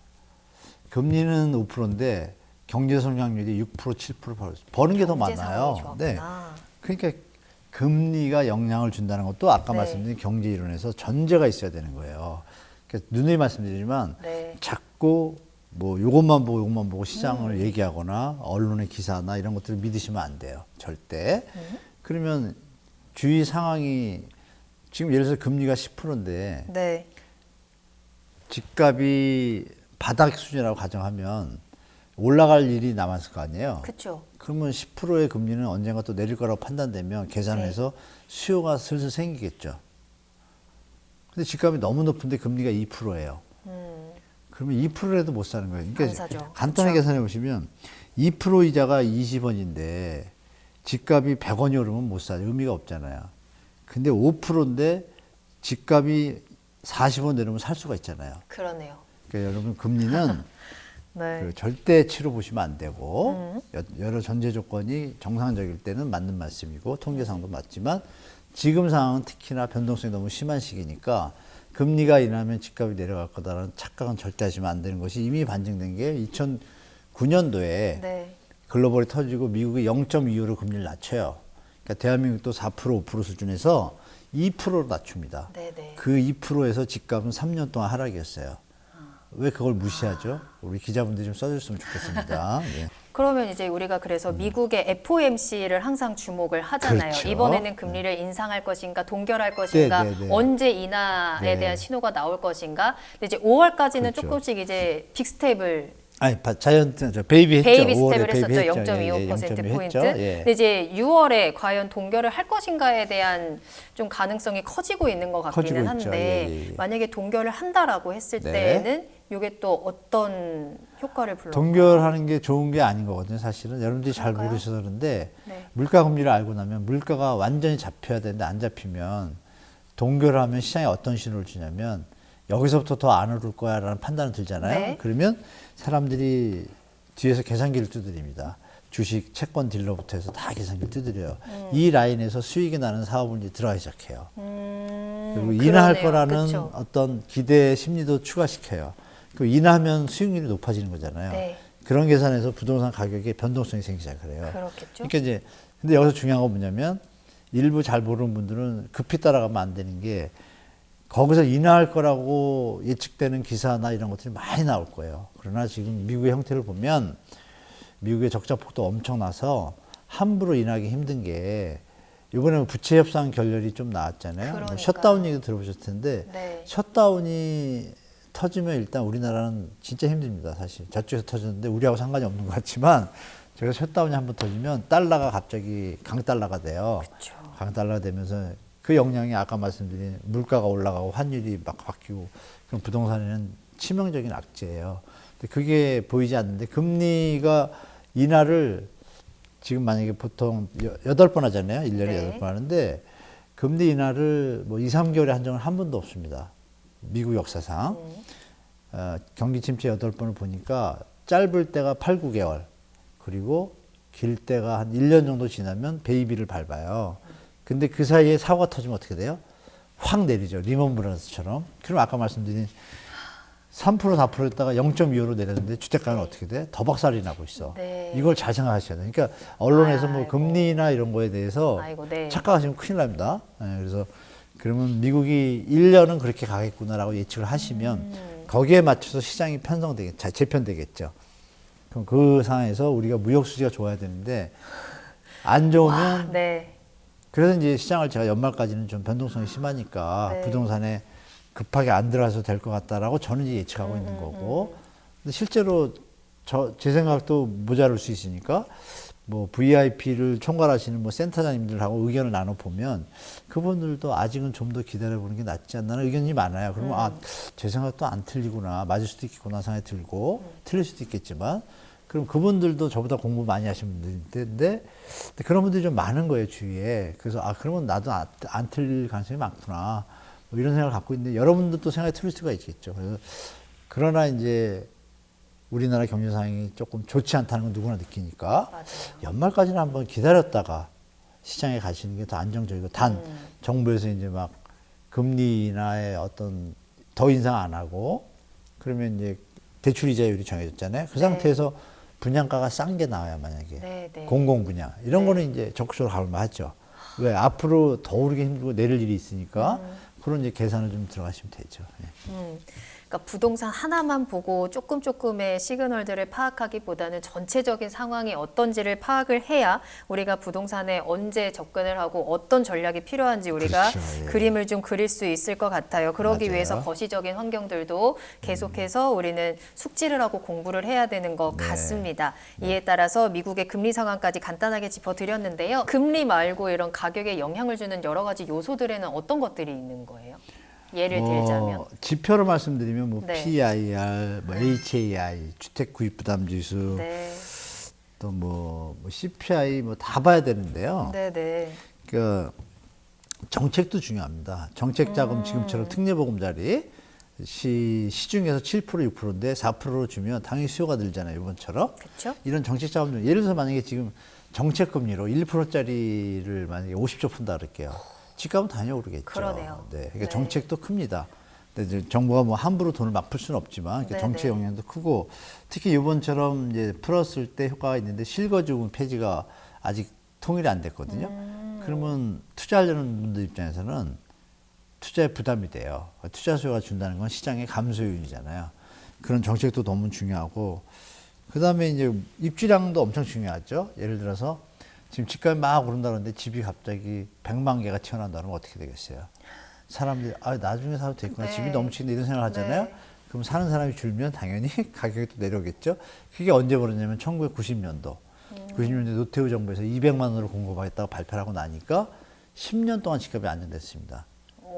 금리는 5%인데 경제 성장률이 6%, 7% 버는 게 더 경제 많아요. 상황이 네. 좋았구나. 그러니까 금리가 영향을 준다는 것도 아까 네. 말씀드린 경제 이론에서 전제가 있어야 되는 거예요. 그러니까 누누이 말씀드리지만 네. 자꾸 뭐 요것만 보고 시장을 얘기하거나 언론의 기사나 이런 것들을 믿으시면 안 돼요. 절대. 그러면 주위 상황이 지금 예를 들어서 금리가 10%인데 네. 집값이 바닥 수준이라고 가정하면 올라갈 일이 남았을 거 아니에요. 그렇죠. 그러면 10%의 금리는 언젠가 또 내릴 거라고 판단되면 계산을 네. 해서 수요가 슬슬 생기겠죠. 근데 집값이 너무 높은데 금리가 2%예요. 그러면 2%라도 못 사는 거예요. 안 그러니까 사죠. 간단하게 그렇죠. 계산해 보시면 2% 이자가 20원인데 집값이 100원이 오르면 못 사죠. 의미가 없잖아요. 근데 5%인데 집값이 40원 내려면 살 수가 있잖아요. 그러네요. 그러니까 여러분 금리는 네. 그 절대치로 보시면 안 되고 여러 전제 조건이 정상적일 때는 맞는 말씀이고 통계상도 맞지만 지금 상황은 특히나 변동성이 너무 심한 시기니까 금리가 인하면 집값이 내려갈 거다라는 착각은 절대 하시면 안 되는 것이 이미 반증된 게 2009년도에 네. 글로벌이 터지고 미국이 0.25로 금리를 낮춰요. 그러니까 대한민국도 4%, 5% 수준에서 2%로 낮춥니다. 네네. 그 2%에서 집값은 3년 동안 하락이었어요. 왜 그걸 무시하죠? 우리 기자분들이 좀 써줬으면 좋겠습니다. 예. 그러면 이제 우리가 그래서 미국의 FOMC를 항상 주목을 하잖아요. 그렇죠. 이번에는 금리를 인상할 것인가, 동결할 것인가, 네, 네, 네. 언제 인하에 네. 대한 신호가 나올 것인가. 근데 이제 5월까지는 그렇죠. 조금씩 이제 빅스텝을 베이비 했죠. 베이비 5월에 스텝을 했었죠. 베이비 0.25% 포인트. 예. 근데 이제 6월에 과연 동결을 할 것인가에 대한 좀 가능성이 커지고 있는 것 같기는 커지고 있죠. 한데 예, 예. 만약에 동결을 한다라고 했을 네. 때는 이게 또 어떤 효과를 불러올까요? 동결하는 게 좋은 게 아닌 거거든요. 사실은 여러분들이 잘 그럴까요? 모르셔서 그런데 네. 물가 금리를 알고 나면 물가가 완전히 잡혀야 되는데 안 잡히면 동결하면 시장에 어떤 신호를 주냐면 여기서부터 더 안 오를 거야라는 판단을 들잖아요. 네. 그러면 사람들이 뒤에서 계산기를 두드립니다. 주식, 채권 딜러부터 해서 다 계산기를 두드려요. 이 라인에서 수익이 나는 사업을 이제 들어가기 시작해요. 그리고 인하할 그러네요. 거라는 그쵸. 어떤 기대 심리도 추가시켜요. 그 인하하면 수익률이 높아지는 거잖아요. 네. 그런 계산에서 부동산 가격에 변동성이 생기기 시작해요. 그렇겠죠. 그러니까 이제 근데 여기서 중요한 건 뭐냐면 일부 잘 모르는 분들은 급히 따라가면 안 되는 게 거기서 인하할 거라고 예측되는 기사나 이런 것들이 많이 나올 거예요. 그러나 지금 미국의 형태를 보면 미국의 적자 폭도 엄청나서 함부로 인하기 힘든 게 이번에 부채 협상 결렬이 좀 나왔잖아요. 뭐 그러니까요. 셧다운 얘기도 들어보셨을 텐데 네. 셧다운이 터지면 일단 우리나라는 진짜 힘듭니다. 사실 저쪽에서 터졌는데 우리하고 상관이 없는 것 같지만 저기서 셧다운이 한번 터지면 달러가 갑자기 강달러가 돼요. 그쵸. 강달러가 되면서 그 영향이 아까 말씀드린 물가가 올라가고 환율이 막 바뀌고 그럼 부동산에는 치명적인 악재예요. 근데 그게 보이지 않는데 금리가 인하를 지금 만약에 보통 8번 하잖아요. 1년에 네. 8번 하는데 금리 인하를 뭐 2, 3개월에 한정은 한 번도 없습니다. 미국 역사상. 경기 침체 8번을 보니까 짧을 때가 8, 9개월 그리고 길 때가 한 1년 정도 지나면 베이비를 밟아요. 근데 그 사이에 사고가 터지면 어떻게 돼요? 확 내리죠. 리먼 브라더스처럼. 그럼 아까 말씀드린 3% 4%였다가 0.25로 내렸는데 주택가는 어떻게 돼? 더 박살이 나고 있어. 네. 이걸 잘 생각하셔야 돼요. 그러니까 언론에서 뭐 아이고. 금리나 이런 거에 대해서 아이고, 네. 착각하시면 큰일 납니다. 그래서 그러면 미국이 1년은 그렇게 가겠구나라고 예측을 하시면 거기에 맞춰서 시장이 편성되겠죠. 재편되겠죠. 그럼 그 상황에서 우리가 무역 수지가 좋아야 되는데 안 좋으면 네. 그래서 이제 시장을 제가 연말까지는 좀 변동성이 심하니까 네. 부동산에 급하게 안 들어가서 될 것 같다라고 저는 이제 예측하고 있는 거고. 근데 실제로 제 생각도 모자랄 수 있으니까 뭐 VIP를 총괄하시는 뭐 센터장님들하고 의견을 나눠 보면 그분들도 아직은 좀 더 기다려 보는 게 낫지 않나는 의견이 많아요. 그러면 아, 제 생각도 안 틀리구나. 맞을 수도 있겠구나 생각이 들고 틀릴 수도 있겠지만 그럼 그분들도 저보다 공부 많이 하신 분들인데 그런 분들이 좀 많은 거예요, 주위에. 그래서 아, 그러면 나도 안 틀릴 가능성이 많구나. 뭐 이런 생각을 갖고 있는데 여러분들도 생각이 틀릴 수가 있겠죠. 그래서 그러나 이제 우리나라 경제 상황이 조금 좋지 않다는 건 누구나 느끼니까 맞아요. 연말까지는 한번 기다렸다가 시장에 가시는 게 더 안정적이고 단 정부에서 이제 막 금리 인하에 어떤 더 인상 안 하고 그러면 이제 대출 이자율이 정해졌잖아요. 그 네. 상태에서 분양가가 싼 게 나와요, 만약에. 네, 네. 공공 분양. 이런 네. 거는 이제 적극적으로 가볼 만하죠. 왜? 앞으로 더 오르기 힘들고 내릴 일이 있으니까 그런 이제 계산을 좀 들어가시면 되죠. 예. 그러니까 부동산 하나만 보고 조금의 시그널들을 파악하기보다는 전체적인 상황이 어떤지를 파악을 해야 우리가 부동산에 언제 접근을 하고 어떤 전략이 필요한지 우리가 그렇죠, 예. 그림을 좀 그릴 수 있을 것 같아요. 그러기 맞아요. 위해서 거시적인 환경들도 계속해서 우리는 숙지를 하고 공부를 해야 되는 것 네. 같습니다. 이에 따라서 미국의 금리 상황까지 간단하게 짚어드렸는데요. 금리 말고 이런 가격에 영향을 주는 여러 가지 요소들에는 어떤 것들이 있는 거예요? 예를 들자면. 지표로 말씀드리면 뭐 네. PIR, 뭐 HAI, 주택 구입 부담 지수, 네, 또 뭐 CPI 뭐 다 봐야 되는데요. 네, 네. 그 정책도 중요합니다. 정책 자금 지금처럼 특례보금자리 시중에서 7% 6%인데 4%로 주면 당연히 수요가 늘잖아요. 이번처럼. 그렇죠? 이런 정책 자금 예를 들어서 만약에 지금 정책 금리로 1%짜리를 만약에 50조 푼다 그럴게요. 집값은 당연히 오르겠죠. 그러네요. 네, 그러니까 네. 정책도 큽니다. 근데 이제 정부가 뭐 함부로 돈을 막 풀 수는 없지만 네, 정책 네. 영향도 크고 특히 이번처럼 이제 풀었을 때 효과가 있는데 실거주금 폐지가 아직 통일이 안 됐거든요. 그러면 투자하려는 분들 입장에서는 투자에 부담이 돼요. 투자 수요가 준다는 건 시장의 감소 요인이잖아요. 그런 정책도 너무 중요하고 그다음에 이제 입주량도 엄청 중요하죠. 예를 들어서 지금 집값이 막 오른다 그러는데 집이 갑자기 100만 개가 튀어나온다 그러면 어떻게 되겠어요? 사람들이 아, 나중에 사도 되겠구나. 네. 집이 넘치는데 이런 생각을 하잖아요. 네. 그럼 사는 사람이 줄면 당연히 가격이 또 내려오겠죠. 그게 언제 벌어졌냐면 1990년도. 90년대 노태우 정부에서 200만 원으로 공급하겠다고 발표를 하고 나니까 10년 동안 집값이 안정됐습니다.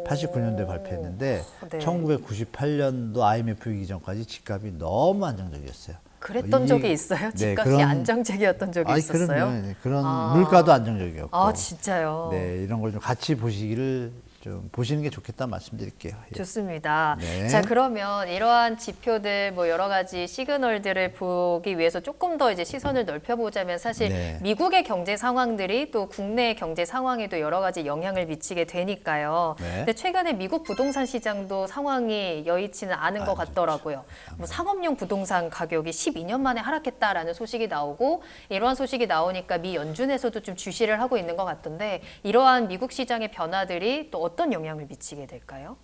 89년도에 발표했는데 네. 1998년도 IMF 위기 전까지 집값이 너무 안정적이었어요. 그랬던 적이 있어요? 네, 집값이 안정적이었던 적이 있었어요? 그럼요. 네, 그런 물가도 안정적이었고. 아, 진짜요? 네, 이런 걸 좀 같이 보시기를 좀 좀 보시는 게 좋겠다 말씀드릴게요. 예. 좋습니다. 네. 자, 그러면 이러한 지표들, 뭐 여러 가지 시그널들을 보기 위해서 조금 더 이제 시선을 넓혀보자면 사실 네. 미국의 경제 상황들이 또 국내 경제 상황에도 여러 가지 영향을 미치게 되니까요. 네. 근데 최근에 미국 부동산 시장도 상황이 여의치는 않은 것 같더라고요. 뭐 상업용 부동산 가격이 12년 만에 하락했다라는 소식이 나오고 이러한 소식이 나오니까 미 연준에서도 좀 주시를 하고 있는 것 같던데 이러한 미국 시장의 변화들이 또 어떤 영향을 미치게 될까요?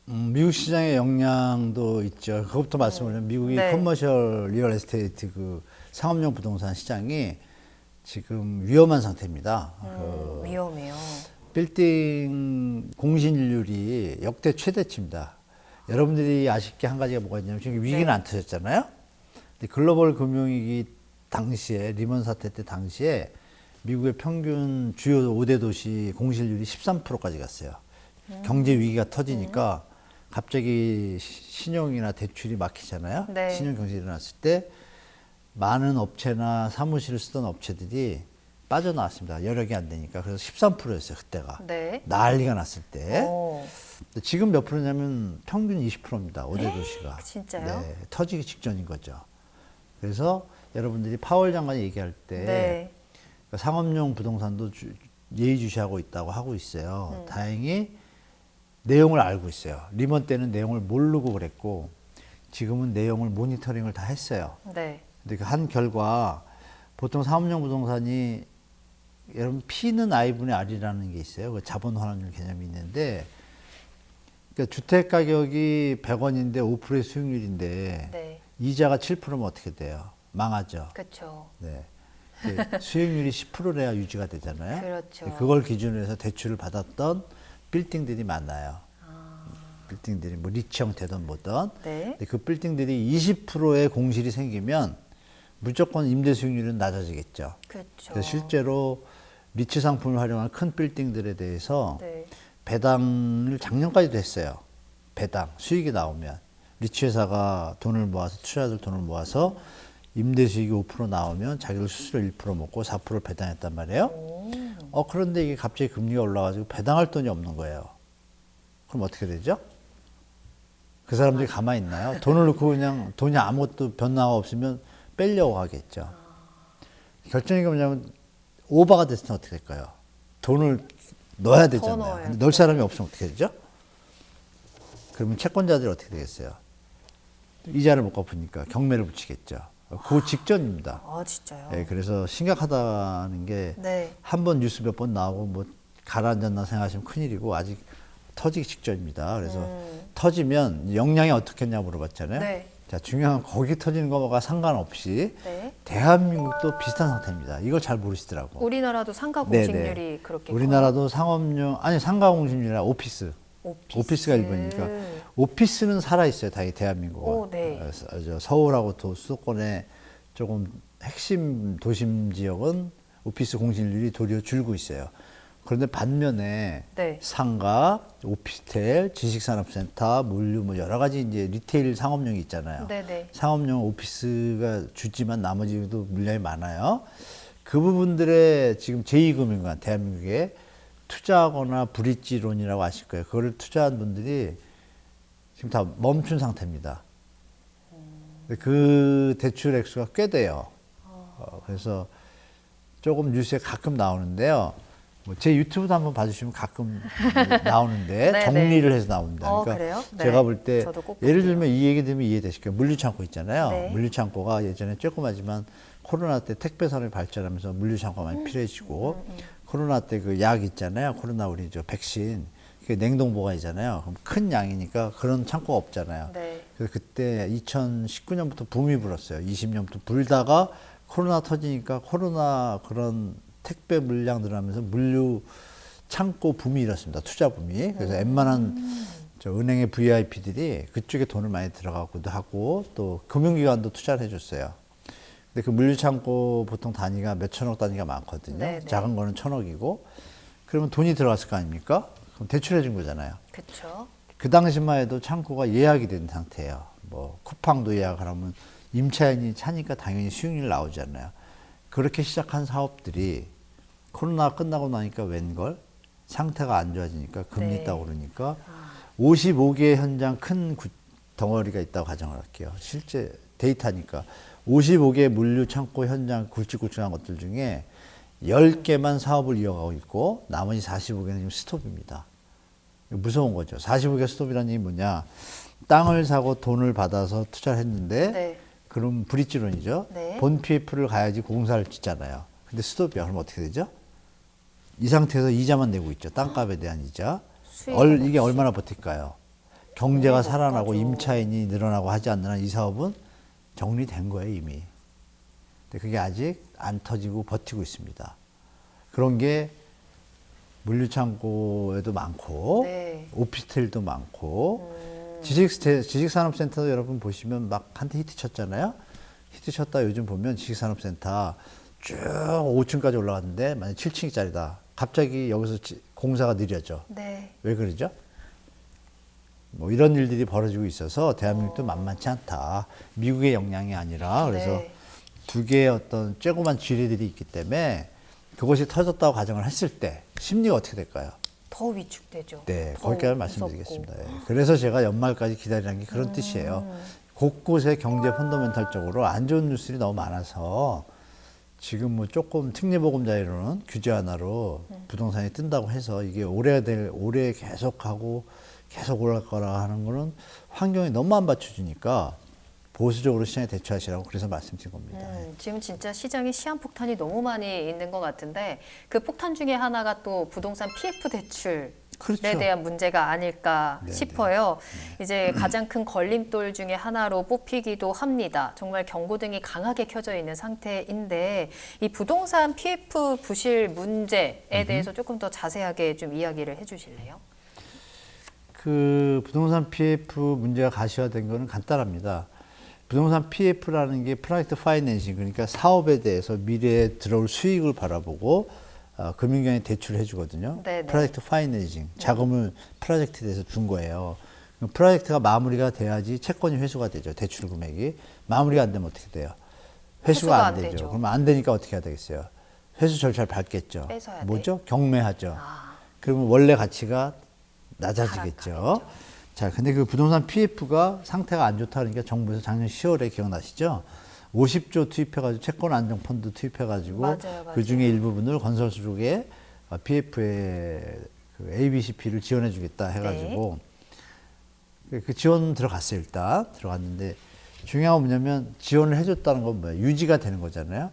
미국 시장의 영향도 있죠. 그것부터 말씀을 미국이 네. 커머셜 리얼 에스테이트 그 상업용 부동산 시장이 지금 위험한 상태입니다. 위험해요. 빌딩 공실률이 역대 최대치입니다. 여러분들이 아쉽게 한 가지가 뭐가 있냐면 지금 위기는 네. 안 터졌잖아요. 근데 글로벌 금융위기 당시에 리먼 사태 때 당시에 미국의 평균 주요 5대 도시 공실률이 13%까지 갔어요. 경제 위기가 터지니까 갑자기 신용이나 대출이 막히잖아요. 네. 신용 경색이 일어났을 때 많은 업체나 사무실을 쓰던 업체들이 빠져나왔습니다. 여력이 안 되니까. 그래서 13%였어요, 그때가. 네. 난리가 났을 때. 오, 근데 지금 몇 프로냐면 평균 20%입니다. 5대 도시가. 진짜요? 네, 터지기 직전인 거죠. 그래서 여러분들이 파월 장관이 얘기할 때 네. 그러니까 상업용 부동산도 예의주시하고 있다고 하고 있어요. 다행히 내용을 알고 있어요. 리먼 때는 내용을 모르고 그랬고 지금은 내용을 모니터링을 다 했어요. 네. 근데 그 한 결과 보통 상업용 부동산이 여러분 P는 I분의 R이라는 게 있어요. 그 자본 환원율 개념이 있는데 그러니까 주택 가격이 100원인데 5%의 수익률인데 네. 이자가 7%면 어떻게 돼요? 망하죠. 그렇죠. 네. 수익률이 10%래야 유지가 되잖아요. 그렇죠. 그걸 기준으로 해서 대출을 받았던 빌딩들이 많아요. 빌딩들이 뭐 리치 형태든 뭐든. 네. 근데 그 빌딩들이 20%의 공실이 생기면 무조건 임대 수익률은 낮아지겠죠. 그렇죠. 그래서 실제로 리치 상품을 활용한 큰 빌딩들에 대해서 네. 배당을 작년까지도 했어요. 배당 수익이 나오면 리치 회사가 돈을 모아서 투자자들 돈을 모아서 임대 수익이 5% 나오면 자기들 수수료 1% 먹고 4%를 배당했단 말이에요. 그런데 이게 갑자기 금리가 올라가지고 배당할 돈이 없는 거예요. 그럼 어떻게 되죠? 그 사람들이 가만히 있나요? 돈을 넣고 그냥 돈이 아무것도 변화가 없으면 빼려고 하겠죠. 결정이 뭐냐면 오버가 됐을 때 어떻게 될까요? 돈을 넣어야 되잖아요. 넣어야죠. 근데 넣을 사람이 없으면 어떻게 되죠? 그러면 채권자들이 어떻게 되겠어요? 이자를 못 갚으니까 경매를 붙이겠죠. 그 직전입니다. 아, 진짜요? 예, 그래서 심각하다는 게 네. 한 번 뉴스 몇 번 나오고 뭐 가라앉았나 생각하시면 큰일이고 아직 터지기 직전입니다. 그래서 터지면 영향이 어떻겠냐 물어봤잖아요. 네. 자, 중요한 건 거기 터지는 거가 상관없이 네. 대한민국도 비슷한 상태입니다. 이걸 잘 모르시더라고. 우리나라도 상가 네네. 공실률이 그렇게 우리나라도 상업용 아니 상가 공실률이라 오피스. 오피스. 오피스가 일본이니까 오피스는 살아 있어요. 다행히 대한민국은. 오, 네. 서울하고 또 수도권의 조금 핵심 도심 지역은 오피스 공실률이 도리어 줄고 있어요. 그런데 반면에 네. 상가, 오피스텔, 지식산업센터, 물류 뭐 여러 가지 이제 리테일 상업용이 있잖아요. 네네. 상업용 오피스가 주지만 나머지도 물량이 많아요. 그 부분들에 지금 제2금융관 대한민국에 투자하거나 브릿지론이라고 아실 거예요. 그거를 투자한 분들이 지금 다 멈춘 상태입니다. 그 대출 액수가 꽤 돼요. 그래서 조금 뉴스에 가끔 나오는데요. 뭐 제 유튜브도 한번 봐주시면 가끔 나오는데 네네. 정리를 해서 나옵니다. 그러니까 그래요? 네. 제가 볼 때 저도 꼭 예를 볼게요. 들면 이 얘기 들으면 이해되실 거예요. 물류창고 있잖아요. 네. 물류창고가 예전에 조그마지만 코로나 때 택배 산업이 발전하면서 물류창고가 많이 필요해지고 코로나 때 그 약 있잖아요. 코로나 우리 저 백신 그게 냉동 보관이잖아요. 그럼 큰 양이니까 그런 창고가 없잖아요. 네. 그래서 그때 2019년부터 붐이 불었어요. 20년부터 불다가 코로나 터지니까 코로나 그런 택배 물량 늘어나면서 물류 창고 붐이 일었습니다. 투자 붐이. 그래서 웬만한 저 은행의 VIP들이 그쪽에 돈을 많이 들어가기도 하고 또 금융기관도 투자를 해줬어요. 근데 그 물류 창고 보통 단위가 몇 천억 단위가 많거든요. 네네. 작은 거는 천억이고 그러면 돈이 들어갔을 거 아닙니까? 그럼 대출해 준 거잖아요. 그렇죠. 그 당시만 해도 창고가 예약이 된 상태예요. 뭐 쿠팡도 예약을 하면 임차인이 차니까 당연히 수익률 나오잖아요. 그렇게 시작한 사업들이 코로나 끝나고 나니까 웬걸 상태가 안 좋아지니까 금리 네. 있다고 그러니까 55개 현장 큰 덩어리가 있다고 가정을 할게요. 실제 데이터니까 55개 물류 창고 현장 굵직굵직한 것들 중에 10개만 사업을 이어가고 있고 나머지 45개는 지금 스톱입니다. 무서운 거죠. 45개 스톱이라는 얘기 뭐냐. 땅을 사고 돈을 받아서 투자를 했는데 네. 그럼 브릿지론이죠. 네. 본 PF를 가야지 공사를 짓잖아요. 근데 스톱이야. 그럼 어떻게 되죠? 이 상태에서 이자만 내고 있죠. 땅값에 대한 이자. 수익은 이게 없이. 얼마나 버틸까요? 경제가 못 살아나고 가죠. 임차인이 늘어나고 하지 않는 한 이 사업은 정리된 거예요, 이미. 근데 그게 아직 안 터지고 버티고 있습니다. 그런 게 물류창고에도 많고 네. 오피스텔도 많고 지식산업센터도 여러분 보시면 막 한때 히트 쳤잖아요. 히트 쳤다 요즘 보면 지식산업센터 쭉 5층까지 올라갔는데 만약 7층짜리다. 갑자기 여기서 공사가 느려져. 네. 왜 그러죠? 뭐 이런 일들이 벌어지고 있어서 대한민국도 만만치 않다. 미국의 영향이 아니라 그래서 네. 두 개의 어떤 쬐고만 지뢰들이 있기 때문에 그것이 터졌다고 가정을 했을 때 심리가 어떻게 될까요? 더 위축되죠. 네, 더 거기까지 무섭고. 말씀드리겠습니다. 예. 그래서 제가 연말까지 기다리라는 게 그런 뜻이에요. 곳곳에 경제 펀더멘탈적으로 안 좋은 뉴스들이 너무 많아서 지금 뭐 조금 특례보금자리로는 규제 하나로 부동산이 뜬다고 해서 이게 올해 계속하고 계속 올라갈 거라 하는 거는 환경이 너무 안 받쳐주니까 보수적으로 시장에 대처하시라고 그래서 말씀드린 겁니다. 지금 진짜 시장에 시한폭탄이 너무 많이 있는 것 같은데 그 폭탄 중에 하나가 또 부동산 PF 대출에 그렇죠. 대한 문제가 아닐까 네, 싶어요. 이제 가장 큰 걸림돌 중에 하나로 뽑히기도 합니다. 정말 경고등이 강하게 켜져 있는 상태인데 이 부동산 PF 부실 문제에 대해서 조금 더 자세하게 좀 이야기를 해주실래요? 그 부동산 PF 문제가 가시화된 거는 간단합니다. 부동산 PF라는 게 프로젝트 파이낸싱, 그러니까 사업에 대해서 미래에 들어올 수익을 바라보고 금융기관에 대출을 해주거든요. 네네. 프로젝트 파이낸싱, 자금을 프로젝트에 대해서 준 거예요. 그럼 프로젝트가 마무리가 돼야지 채권이 회수가 되죠. 대출 금액이. 마무리가 안 되면 어떻게 돼요? 회수가 안 되죠. 그러면 안 되니까 어떻게 해야 되겠어요? 회수 절차를 밟겠죠. 뺏어야 뭐죠? 경매하죠. 아. 그러면 원래 가치가 낮아지겠죠. 하락하겠죠. 자, 근데 그 부동산 PF가 상태가 안 좋다 그러니까 정부에서 작년 10월에 기억나시죠? 50조 투입해가지고 채권 안정 펀드 투입해가지고 맞아요. 그 중에 일부분을 건설수 쪽에 PF에 그 ABCP를 지원해주겠다 해가지고 그 지원 들어갔어요. 일단 들어갔는데 중요한 건 뭐냐면 지원을 해줬다는 건 뭐예요? 유지가 되는 거잖아요.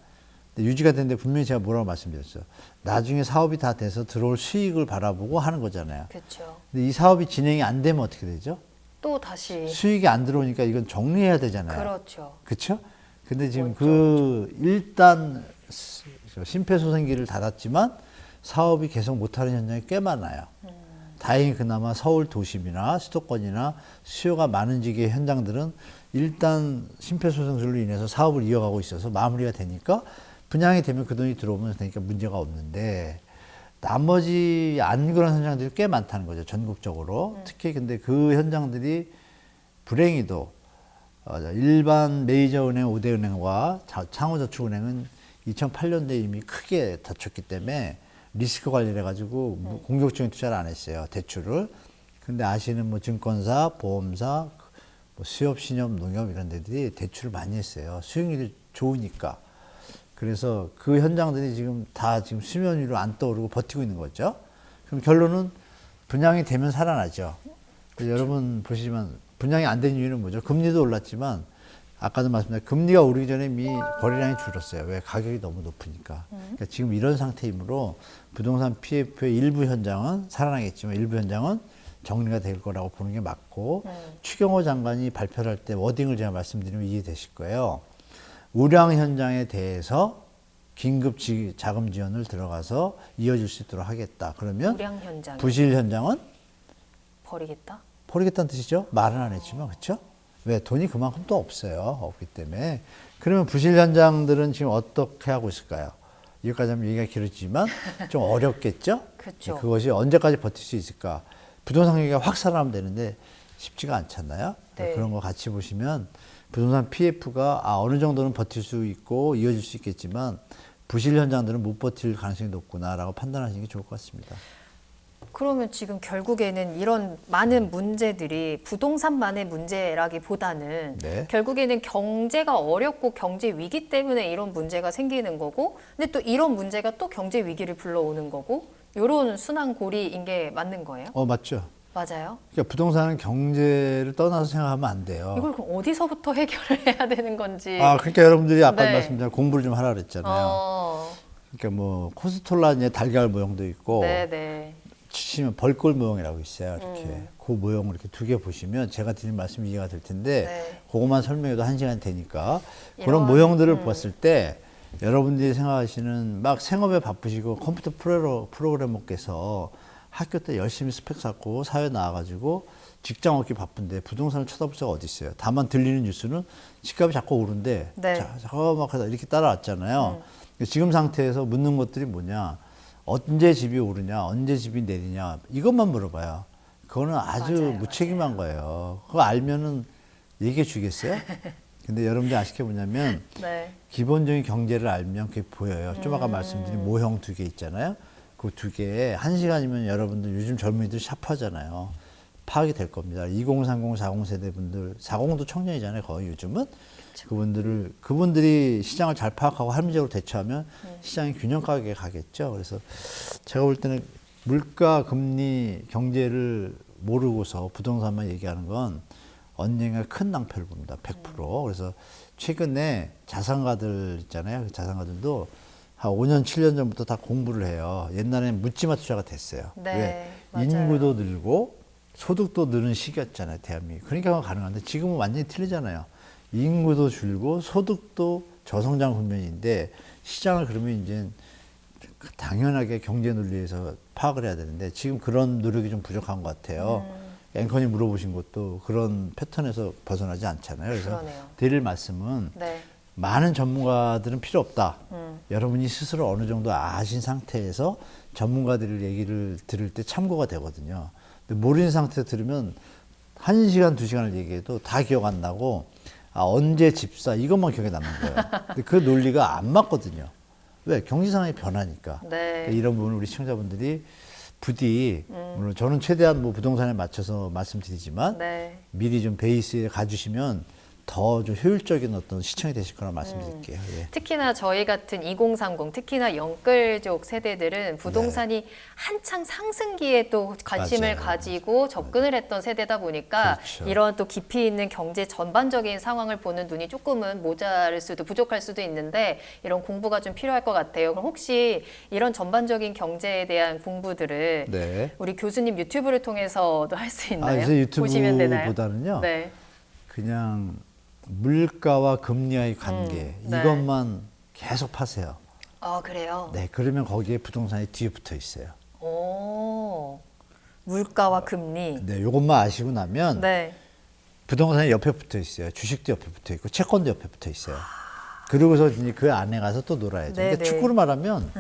근데 유지가 되는데 분명히 제가 뭐라고 말씀드렸어요. 나중에 사업이 다 돼서 들어올 수익을 바라보고 하는 거잖아요. 그렇죠. 근데 이 사업이 진행이 안 되면 어떻게 되죠? 또 다시 수익이 안 들어오니까 이건 정리해야 되잖아요. 그렇죠. 그렇죠? 근데 지금 원점. 일단 심폐소생기를 닫았지만 사업이 계속 못하는 현장이 꽤 많아요. 다행히 그나마 서울 도심이나 수도권이나 수요가 많은 지역의 현장들은 일단 심폐소생술로 인해서 사업을 이어가고 있어서 마무리가 되니까 분양이 되면 그 돈이 들어오면 되니까 문제가 없는데 나머지 안 그런 현장들이 꽤 많다는 거죠. 전국적으로. 특히 근데 그 현장들이 불행히도 일반 메이저 은행 5대 은행과 창호저축은행은 2008년도에 이미 크게 다쳤기 때문에 리스크 관리를 해가지고 공격적인 투자를 안 했어요. 대출을. 근데 아시는 뭐 증권사, 보험사, 뭐 수협, 신협, 농협 이런 데들이 대출을 많이 했어요. 수익률이 좋으니까. 그래서 그 현장들이 지금 다 지금 수면 위로 안 떠오르고 버티고 있는 거죠. 그럼 결론은 분양이 되면 살아나죠. 여러분 보시지만 분양이 안 된 이유는 뭐죠? 금리도 올랐지만 아까도 말씀드린 금리가 오르기 전에 이미 거래량이 줄었어요. 왜? 가격이 너무 높으니까. 그러니까 지금 이런 상태이므로 부동산 PF의 일부 현장은 살아나겠지만 일부 현장은 정리가 될 거라고 보는 게 맞고 추경호 장관이 발표를 할 때 워딩을 제가 말씀드리면 이해되실 거예요. 우량 현장에 대해서 긴급 자금 지원을 들어가서 이어질 수 있도록 하겠다. 그러면 우량 현장 부실 현장은 버리겠다. 버리겠다는 뜻이죠. 말은 안 했지만 그렇죠? 왜? 돈이 그만큼 또 없어요. 없기 때문에. 그러면 부실 현장들은 지금 어떻게 하고 있을까요? 여기까지 하면 얘기가 길어지지만 좀 어렵겠죠? 그렇죠. 그것이 언제까지 버틸 수 있을까? 부동산 경기가 확 살아나면 되는데 쉽지가 않잖아요. 네. 그런 거 같이 보시면 부동산 PF가 어느 정도는 버틸 수 있고 이어질 수 있겠지만 부실 현장들은 못 버틸 가능성이 높구나라고 판단하시는 게 좋을 것 같습니다. 그러면 지금 결국에는 이런 많은 문제들이 부동산만의 문제라기보다는 네. 결국에는 경제가 어렵고 경제 위기 때문에 이런 문제가 생기는 거고, 근데 또 이런 문제가 또 경제 위기를 불러오는 거고, 이런 순환고리인 게 맞는 거예요? 맞죠. 맞아요. 그러니까 부동산은 경제를 떠나서 생각하면 안 돼요. 이걸 그럼 어디서부터 해결을 해야 되는 건지. 그러니까 여러분들이 아까 네. 말씀드린 공부를 좀 하라 그랬잖아요. 어, 그러니까 뭐 코스톨라니의 달걀 모형도 있고 네네. 치시면 벌꿀 모형이라고 있어요. 이렇게 그 모형을 이렇게 두 개 보시면 제가 드린 말씀이 이해가 될 텐데 네. 그것만 설명해도 1시간 되니까 이런, 그런 모형들을 보았을 때 여러분들이 생각하시는 막 생업에 바쁘시고 컴퓨터 프로그래머께서 학교 때 열심히 스펙 쌓고 사회 나와가지고 직장 얻기 바쁜데 부동산을 쳐다볼 수가 어디 있어요. 다만 들리는 뉴스는 집값이 자꾸 오른데 네. 잠깐만 하다 이렇게 따라왔잖아요. 지금 상태에서 묻는 것들이 뭐냐. 언제 집이 오르냐, 언제 집이 내리냐, 이것만 물어봐요. 그거는 아주 맞아요, 무책임한 거예요. 그거 알면은 얘기해 주겠어요? 근데 여러분들 아실 게 뭐냐면, 네. 기본적인 경제를 알면 그게 보여요. 좀 아까 말씀드린 모형 두 개 있잖아요. 그 두 개에 1시간이면 여러분들 요즘 젊은이들 샤프하잖아요. 파악이 될 겁니다. 2030, 40 세대 분들, 40도 청년이잖아요. 거의 요즘은. 그분들이 시장을 잘 파악하고 합리적으로 대처하면 시장이 균형 가게 가겠죠. 그래서 제가 볼 때는 물가, 금리, 경제를 모르고서 부동산만 얘기하는 건 언젠가 큰 낭패를 봅니다. 100%. 그래서 최근에 자산가들 있잖아요. 그 자산가들도 한 5년, 7년 전부터 다 공부를 해요. 옛날에는 묻지마 투자가 됐어요. 네, 왜? 맞아요. 인구도 늘고 소득도 느는 시기였잖아요. 대한민국. 그러니까 가능한데 지금은 완전히 틀리잖아요. 인구도 줄고 소득도 저성장 국면인데 시장을 그러면 이제 당연하게 경제 논리에서 파악을 해야 되는데 지금 그런 노력이 좀 부족한 것 같아요. 앵커님 물어보신 것도 그런 패턴에서 벗어나지 않잖아요. 그래서 그러네요. 드릴 말씀은 네. 많은 전문가들은 필요 없다. 여러분이 스스로 어느 정도 아신 상태에서 전문가들 얘기를 들을 때 참고가 되거든요. 근데 모르는 상태에서 들으면 1시간, 2시간을 얘기해도 다 기억 안 나고 언제 집사 이것만 기억에 남는 거예요. 근데 그 논리가 안 맞거든요. 왜? 경제 상황이 변하니까. 네. 이런 부분을 우리 시청자분들이 부디 물론 저는 최대한 뭐 부동산에 맞춰서 말씀드리지만 네. 미리 좀 베이스에 가주시면 더 좀 효율적인 어떤 시청이 되실 거라 말씀드릴게요. 예. 특히나 저희 같은 2030, 특히나 영끌족 세대들은 부동산이 한창 상승기에 또 관심을 맞아요. 가지고 접근을 했던 세대다 보니까 그렇죠. 이런 또 깊이 있는 경제 전반적인 상황을 보는 눈이 조금은 모자랄 수도 부족할 수도 있는데 이런 공부가 좀 필요할 것 같아요. 그럼 혹시 이런 전반적인 경제에 대한 공부들을 네. 우리 교수님 유튜브를 통해서도 할 수 있나요? 이제 보시면 되나요? 유튜브보다는요. 네. 그냥 물가와 금리와의 관계 네. 이것만 계속 파세요. 그래요? 네, 그러면 거기에 부동산이 뒤에 붙어 있어요. 오, 물가와 금리. 네, 이것만 아시고 나면 네. 부동산이 옆에 붙어 있어요. 주식도 옆에 붙어 있고 채권도 옆에 붙어 있어요. 그러고서 이제 그 안에 가서 또 놀아야죠. 네, 그러니까 네. 축구로 말하면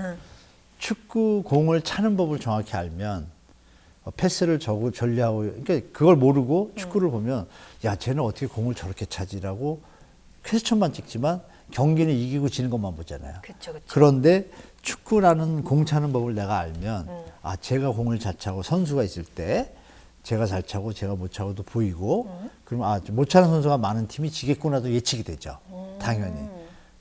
축구 공을 차는 법을 정확히 알면 패스를 전리하고 그러니까 그걸 모르고 축구를 보면 야 쟤는 어떻게 공을 저렇게 차지라고 퀘스천만 찍지만 경기는 이기고 지는 것만 보잖아요. 그쵸, 그쵸. 그런데 축구라는 공 차는 법을 내가 알면 제가 공을 잘 차고 선수가 있을 때 제가 잘 차고 제가 못 차고도 보이고 그러면 못 차는 선수가 많은 팀이 지겠구나도 예측이 되죠. 당연히.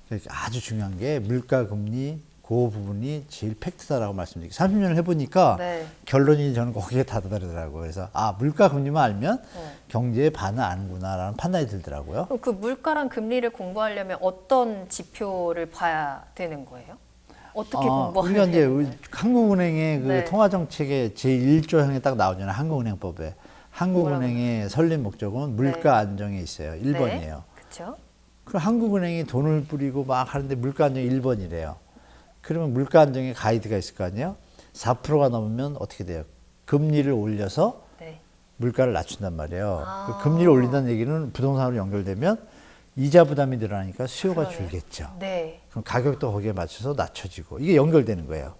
그러니까 아주 중요한 게 물가 금리 그 부분이 제일 팩트다라고 말씀드리고 30년을 해보니까 네. 결론이 저는 거기에 다다르더라고요. 그래서 물가 금리만 알면 경제의 반을 아는구나라는 판단이 들더라고요. 그럼 그 물가랑 금리를 공부하려면 어떤 지표를 봐야 되는 거예요? 어떻게 공부하면 우리가 이제 되는 거예요? 한국은행의 그 네. 통화정책의 제1조항에 딱 나오잖아요. 한국은행법에. 한국은행의 설립 목적은 물가 안정에 있어요. 1번이에요. 그렇죠. 그럼 한국은행이 돈을 뿌리고 막 하는데 물가 안정이 1번이래요. 그러면 물가 안정에 가이드가 있을 거 아니에요? 4%가 넘으면 어떻게 돼요? 금리를 올려서 네. 물가를 낮춘단 말이에요. 그 금리를 올린다는 얘기는 부동산으로 연결되면 이자 부담이 늘어나니까 수요가 그러네요. 줄겠죠. 네. 그럼 가격도 거기에 맞춰서 낮춰지고 이게 연결되는 거예요.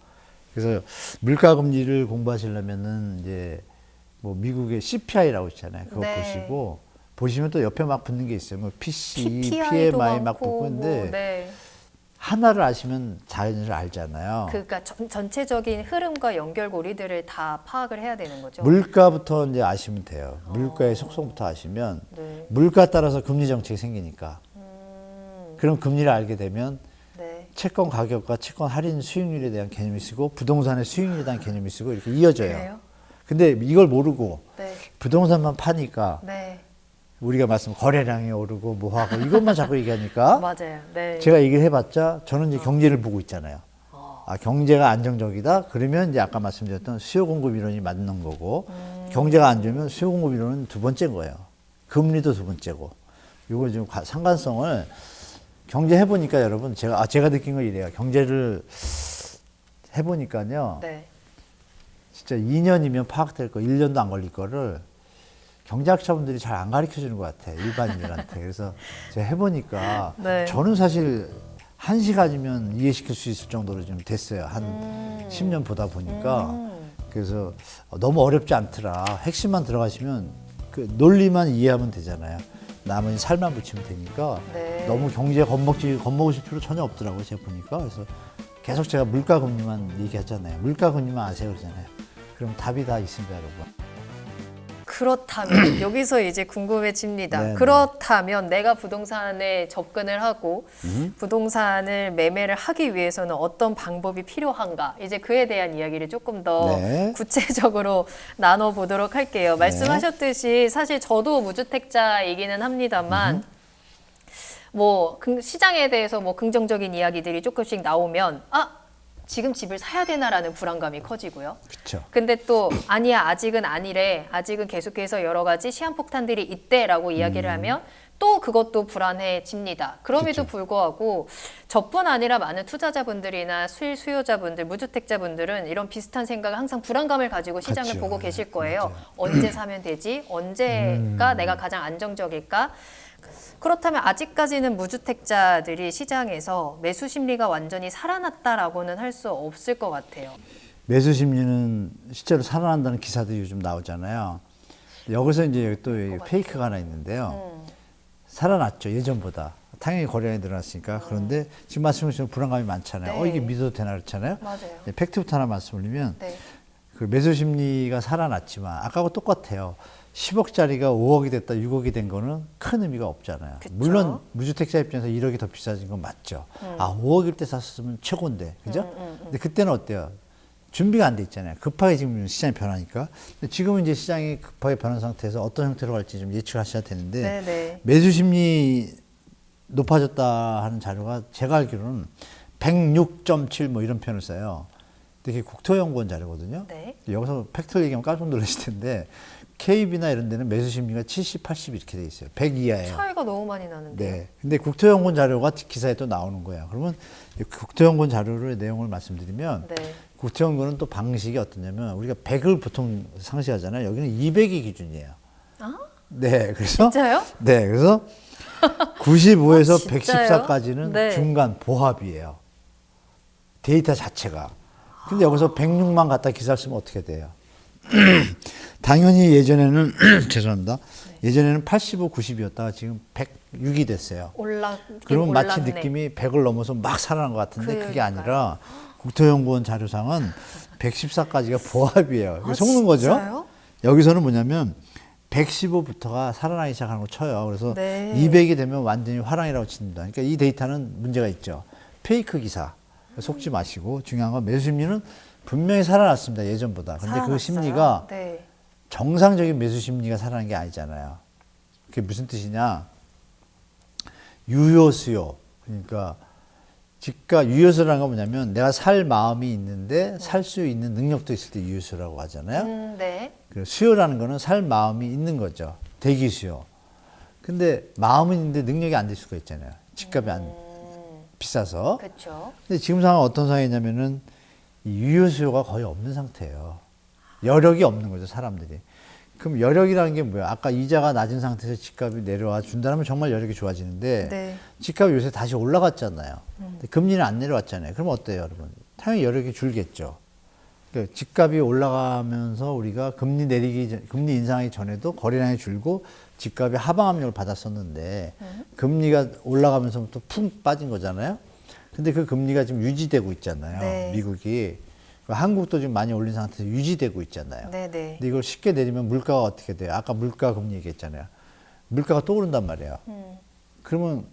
그래서 물가 금리를 공부하시려면은 이제 뭐 미국의 CPI라고 있잖아요. 그거 네. 보시면 또 옆에 막 붙는 게 있어요. 뭐 PC, PPI도 PMI 막 많고, 붙고 있는데 네. 하나를 아시면 자연을 알잖아요. 그러니까 전체적인 흐름과 연결고리들을 다 파악을 해야 되는 거죠. 물가부터 이제 아시면 돼요. 물가의 속성부터 아시면 네. 물가 따라서 금리 정책이 생기니까. 그럼 금리를 알게 되면 네. 채권 가격과 채권 할인 수익률에 대한 개념이 쓰고 부동산의 수익률에 대한 개념이 쓰고 이렇게 이어져요. 그래요? 근데 이걸 모르고 네. 부동산만 파니까 네. 우리가 말씀 거래량이 오르고 뭐 하고 이것만 자꾸 얘기하니까 맞아요. 네. 제가 얘기를 해봤자 저는 이제 경제를 보고 있잖아요. 아, 경제가 안정적이다? 그러면 이제 아까 말씀드렸던 수요 공급 이론이 맞는 거고 경제가 안 좋으면 수요 공급 이론은 두 번째인 거예요. 금리도 두 번째고. 이거 좀 상관성을 경제 해보니까 여러분 제가 느낀 건 이래요. 경제를 해보니까요. 네. 진짜 2년이면 파악될 거 1년도 안 걸릴 거를 경제학자분들이 잘 안 가르쳐 주는 것 같아. 일반인들한테. 그래서 제가 해보니까 네. 저는 사실 1시간이면 이해시킬 수 있을 정도로 좀 됐어요. 한 10년 보다 보니까. 그래서 너무 어렵지 않더라. 핵심만 들어가시면 그 논리만 이해하면 되잖아요. 나머지 살만 붙이면 되니까 네. 너무 경제에 겁먹으실 필요 전혀 없더라고요. 제가 보니까. 그래서 계속 제가 물가 금리만 얘기하잖아요. 물가 금리만 아세요 그러잖아요. 그럼 답이 다 있습니다, 여러분. 그렇다면 여기서 이제 궁금해집니다. 네네. 그렇다면 내가 부동산에 접근을 하고 부동산을 매매를 하기 위해서는 어떤 방법이 필요한가? 이제 그에 대한 이야기를 조금 더 네. 구체적으로 나눠보도록 할게요. 말씀하셨듯이 사실 저도 무주택자이기는 합니다만 뭐 시장에 대해서 뭐 긍정적인 이야기들이 조금씩 나오면 지금 집을 사야 되나라는 불안감이 커지고요. 그렇죠. 근데 또 아니야 아직은 아니래 아직은 계속해서 여러 가지 시한폭탄들이 있대라고 이야기를 하면 또 그것도 불안해집니다. 그럼에도 그쵸. 불구하고 저뿐 아니라 많은 투자자분들이나 수요자분들, 무주택자분들은 이런 비슷한 생각을 항상 불안감을 가지고 시장을 그쵸. 보고 계실 거예요. 맞아요. 언제 사면 되지? 언제가 내가 가장 안정적일까? 그렇다면 아직까지는 무주택자들이 시장에서 매수 심리가 완전히 살아났다라고는 할 수 없을 것 같아요. 매수 심리는 실제로 살아난다는 기사들이 요즘 나오잖아요. 여기서 이제 또 페이크가 하나 있는데요. 살아났죠, 예전보다. 당연히 거래량이 늘어났으니까. 그런데 지금 말씀하신 불안감이 많잖아요. 네. 이게 믿어도 되나 그렇잖아요. 맞아요. 네, 팩트부터 하나 말씀드리면 네. 그 매수 심리가 살아났지만 아까하고 똑같아요. 10억짜리가 5억이 됐다, 6억이 된 거는 큰 의미가 없잖아요. 그쵸. 물론 무주택자 입장에서 1억이 더 비싸진 건 맞죠. 5억일 때 샀으면 최고인데, 그죠? 근데 그때는 어때요? 준비가 안 돼 있잖아요. 급하게 지금 시장이 변하니까. 근데 지금은 이제 시장이 급하게 변한 상태에서 어떤 형태로 갈지 좀 예측하셔야 되는데, 네네. 매수 심리 높아졌다 하는 자료가 제가 알기로는 106.7 뭐 이런 표현을 써요. 근데 그게 국토연구원 자료거든요. 네. 여기서 팩트를 얘기하면 깜짝 놀라실 텐데 KB나 이런 데는 매수 심리가 70, 80 이렇게 돼 있어요. 100 이하예요. 차이가 너무 많이 나는데. 네. 근데 국토연구원 자료가 기사에 또 나오는 거예요. 그러면 국토연구원 자료의 내용을 말씀드리면 네. 국토연구원은 또 방식이 어떠냐면 우리가 100을 보통 상시하잖아요. 여기는 200이 기준이에요. 네. 그래서 진짜요? 네. 그래서 95에서 진짜요? 114까지는 네. 중간 보합이에요. 데이터 자체가. 근데 여기서 106만 갖다 기사를 쓰면 어떻게 돼요? 당연히 예전에는 죄송합니다. 예전에는 85, 90이었다가 지금 106이 됐어요. 그러면 마치 올랐네. 느낌이 100을 넘어서 막 살아난 것 같은데 그게 그러니까요. 아니라 국토연구원 자료상은 114까지가 보합이에요. 이거 속는 거죠. 진짜요? 여기서는 뭐냐면 115부터가 살아나기 시작하는 걸 쳐요. 그래서 네. 200이 되면 완전히 화랑이라고 칩니다. 그러니까 이 데이터는 문제가 있죠. 페이크 기사. 속지 마시고 중요한 건 매수 심리는 분명히 살아났습니다. 예전보다. 근데 그 살아났어요? 심리가 네. 정상적인 매수 심리가 살아난 게 아니잖아요. 그게 무슨 뜻이냐? 유효 수요. 그러니까 집값 유효수라는 건 뭐냐면 내가 살 마음이 있는데 살 수 있는 능력도 있을 때 유효수라고 하잖아요. 네. 그 수요라는 거는 살 마음이 있는 거죠. 대기 수요. 근데 마음은 있는데 능력이 안 될 수가 있잖아요. 집값이 안 비싸서. 그렇죠. 근데 지금 상황은 어떤 상황이냐면은 이 유효 수요가 거의 없는 상태예요. 여력이 없는 거죠, 사람들이. 그럼 여력이라는 게 뭐야? 아까 이자가 낮은 상태에서 집값이 내려와 준다면 정말 여력이 좋아지는데 네. 집값이 요새 다시 올라갔잖아요. 근데 금리는 안 내려왔잖아요. 그럼 어때요, 여러분? 당연히 여력이 줄겠죠. 그러니까 집값이 올라가면서 우리가 금리 인상하기 전에도 거래량이 줄고 집값이 하방 압력을 받았었는데 금리가 올라가면서부터 푹 빠진 거잖아요. 근데 그 금리가 지금 유지되고 있잖아요. 네. 미국이. 한국도 지금 많이 올린 상태에서 유지되고 있잖아요. 네네. 근데 이걸 쉽게 내리면 물가가 어떻게 돼요? 아까 물가 금리 얘기했잖아요. 물가가 또 오른단 말이에요. 그러면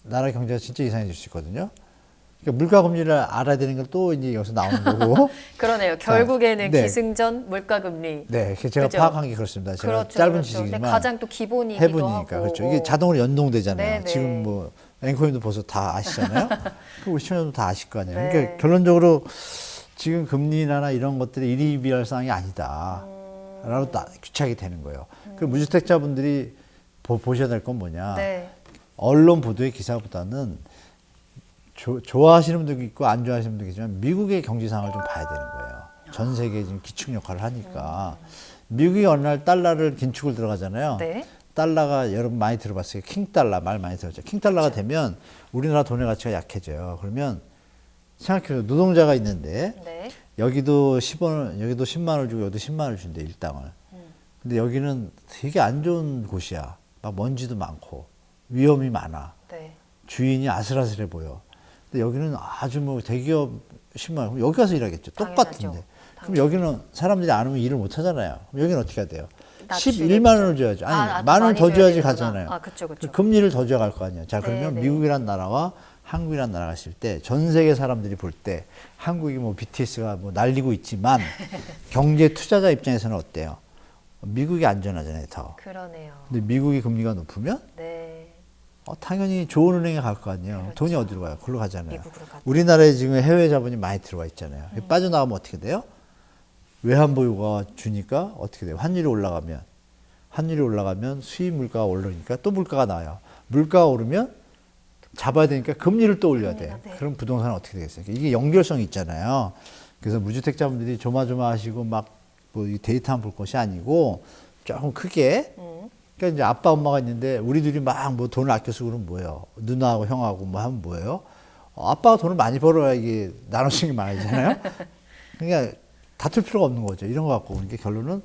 나라 경제가 진짜 이상해질 수 있거든요. 그러니까 물가 금리를 알아야 되는 걸 또 이제 여기서 나오는 거고. 그러네요. 결국에는 네. 기승전 물가금리. 네, 제가 그죠? 파악한 게 그렇습니다. 제가 그렇죠, 짧은 그렇죠. 지식이지만 근데 가장 또 기본이기도 해보니까 하고. 그렇죠. 이게 자동으로 연동되잖아요. 네네. 지금 뭐 앵커님도 벌써 다 아시잖아요. 그 우리 시청자도 다 아실 거 아니에요. 네. 그러니까 결론적으로 지금 금리 인하나 이런 것들이 일희비할 사항이 아니다. 라고 귀착이 되는 거예요. 그 무주택자분들이 보셔야 될 건 뭐냐. 네. 언론 보도의 기사보다는 좋아하시는 분도 있고 안 좋아하시는 분도 계시지만 미국의 경제 상황을 좀 봐야 되는 거예요. 전 세계에 지금 기축 역할을 하니까. 미국이 어느 날 달러를 긴축을 들어가잖아요. 네. 달러가 여러분 많이 들어봤어요. 킹달러 말 많이 들었죠. 킹달러가 되면 우리나라 돈의 가치가 약해져요. 그러면 생각해보세요. 노동자가 있는데 네. 여기도 10원, 여기도 10만 원을 주고 여기도 10만 원을 준대, 일당을. 근데 여기는 되게 안 좋은 곳이야. 막 먼지도 많고 위험이 많아. 네. 주인이 아슬아슬해 보여. 근데 여기는 아주 뭐 대기업 10만 원. 그럼 여기 가서 일하겠죠. 당연하죠. 똑같은데. 그럼 여기는 사람들이 안 오면 일을 못 하잖아요. 그럼 여기는 어떻게 해야 돼요? 낮추겠죠. 11만 원을 줘야죠. 아니, 만 원 많이 더 줘야 줘야지 되는구나. 가잖아요. 아, 그쵸, 그쵸. 금리를 더 줘야 갈 거 아니에요. 자, 그러면 네, 네. 미국이란 나라와 한국이란 나라가 있을 때 전 세계 사람들이 볼 때 한국이 뭐 BTS가 뭐 날리고 있지만 경제 투자자 입장에서는 어때요? 미국이 안전하잖아요, 더. 그러네요. 근데 미국이 금리가 높으면 네. 당연히 좋은 은행에 갈 거 아니에요. 그렇죠. 돈이 어디로 가요? 그걸로 가잖아요. 미국으로 가죠. 우리나라에 지금 해외 자본이 많이 들어와 있잖아요. 빠져나가면 어떻게 돼요? 외환보유가 주니까 어떻게 돼요? 환율이 올라가면 수입 물가가 오르니까 또 물가가 나와요. 물가가 오르면 잡아야 되니까 금리를 또 올려야 돼. 네. 그럼 부동산은 어떻게 되겠어요? 이게 연결성이 있잖아요. 그래서 무주택자분들이 조마조마하시고 막뭐 데이터만 볼 것이 아니고 조금 크게. 그러니까 이제 아빠 엄마가 있는데 우리들이 막 뭐 돈을 아껴 쓰고 그러면 뭐예요? 누나하고 형하고 뭐 하면 뭐예요? 아빠가 돈을 많이 벌어야 이게 나눠주는 게 많아지잖아요. 그러니까 다툴 필요가 없는 거죠. 이런 거 갖고 오는 게 결론은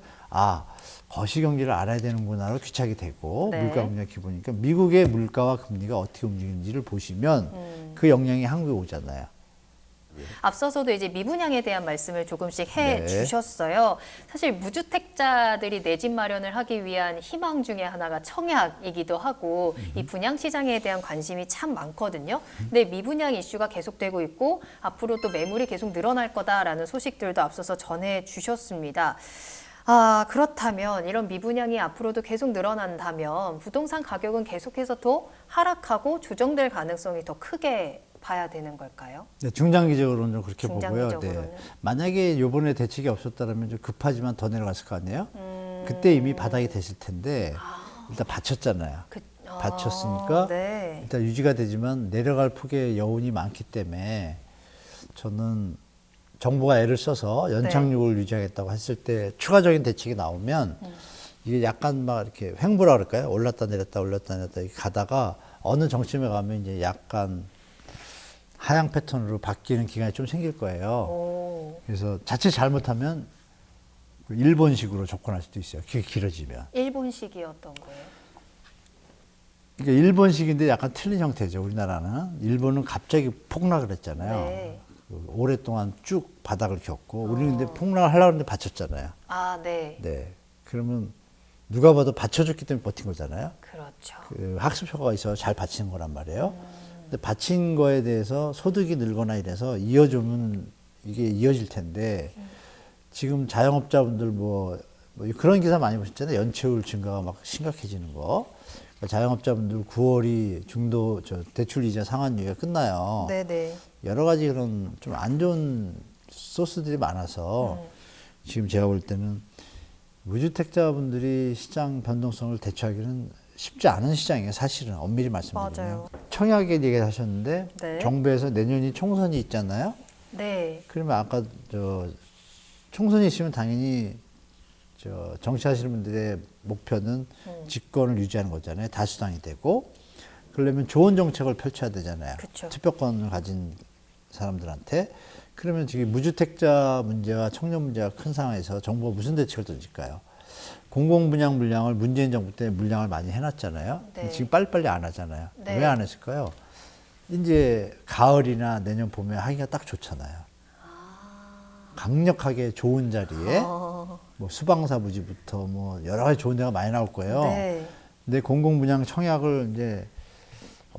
거시경제를 알아야 되는구나로 귀착이 되고 네. 물가 금리가 기본이니까 미국의 물가와 금리가 어떻게 움직이는지를 보시면 그 영향이 한국에 오잖아요. 앞서서도 이제 미분양에 대한 말씀을 조금씩 해 네. 주셨어요. 사실 무주택자들이 내 집 마련을 하기 위한 희망 중에 하나가 청약이기도 하고 이 분양 시장에 대한 관심이 참 많거든요. 근데 미분양 이슈가 계속되고 있고 앞으로 또 매물이 계속 늘어날 거다라는 소식들도 앞서서 전해 주셨습니다. 그렇다면 이런 미분양이 앞으로도 계속 늘어난다면 부동산 가격은 계속해서 더 하락하고 조정될 가능성이 더 크게 봐야 되는 걸까요? 네, 중장기적으로는 좀 그렇게 보고요. 중장기적으로는. 네. 만약에 요번에 대책이 없었다면 좀 급하지만 더 내려갔을 거 아니에요? 그때 이미 바닥이 됐을 텐데 일단 받쳤잖아요. 받쳤으니까 네. 일단 유지가 되지만 내려갈 폭의 여운이 많기 때문에 저는 정부가 애를 써서 연착륙을 유지하겠다고 했을 때 추가적인 대책이 나오면 이게 약간 막 이렇게 횡보라 그럴까요? 올랐다 내렸다 이렇게 가다가 어느 정점에 가면 이제 약간 하향 패턴으로 바뀌는 기간이 좀 생길 거예요. 오. 그래서 자칫 잘못하면 그 일본식으로 접근할 수도 있어요. 길어지면. 일본식이었던 거예요. 그러니까 일본식인데 약간 틀린 형태죠. 우리나라는. 일본은 갑자기 폭락을 했잖아요. 네. 오랫동안 쭉 바닥을 겪고 우리는 근데 폭락을 하려고 했는데 받쳤잖아요. 네. 네. 그러면 누가 봐도 받쳐줬기 때문에 버틴 거잖아요. 그렇죠. 그 학습 효과가 있어서 잘 받치는 거란 말이에요. 근데 받친 거에 대해서 소득이 늘거나 이래서 이어주면 이게 이어질 텐데 지금 자영업자분들 뭐 그런 기사 많이 보셨잖아요. 연체율 증가가 막 심각해지는 거. 그러니까 자영업자분들 9월이 중도 대출 이자 상환율이 끝나요. 네네. 여러 가지 그런 좀 안 좋은 소스들이 많아서 지금 제가 볼 때는 무주택자분들이 시장 변동성을 대처하기는 쉽지 않은 시장이에요. 사실은 엄밀히 말씀드리면. 맞아요. 청약에 얘기하셨는데 네. 정부에서 내년이 총선이 있잖아요. 네. 그러면 아까 총선이 있으면 당연히 정치하시는 분들의 목표는 집권을 유지하는 거잖아요. 다수당이 되고 그러려면 좋은 정책을 펼쳐야 되잖아요. 그쵸. 투표권을 가진 사람들한테. 그러면 지금 무주택자 문제와 청년 문제가 큰 상황에서 정부가 무슨 대책을 던질까요? 공공분양 물량을 문재인 정부 때 물량을 많이 해놨잖아요. 네. 지금 빨리빨리 안 하잖아요. 네. 왜 안 했을까요? 이제 가을이나 내년 봄에 하기가 딱 좋잖아요. 강력하게 좋은 자리에 뭐 수방사부지부터 뭐 여러 가지 좋은 데가 많이 나올 거예요. 네. 근데 공공분양 청약을 이제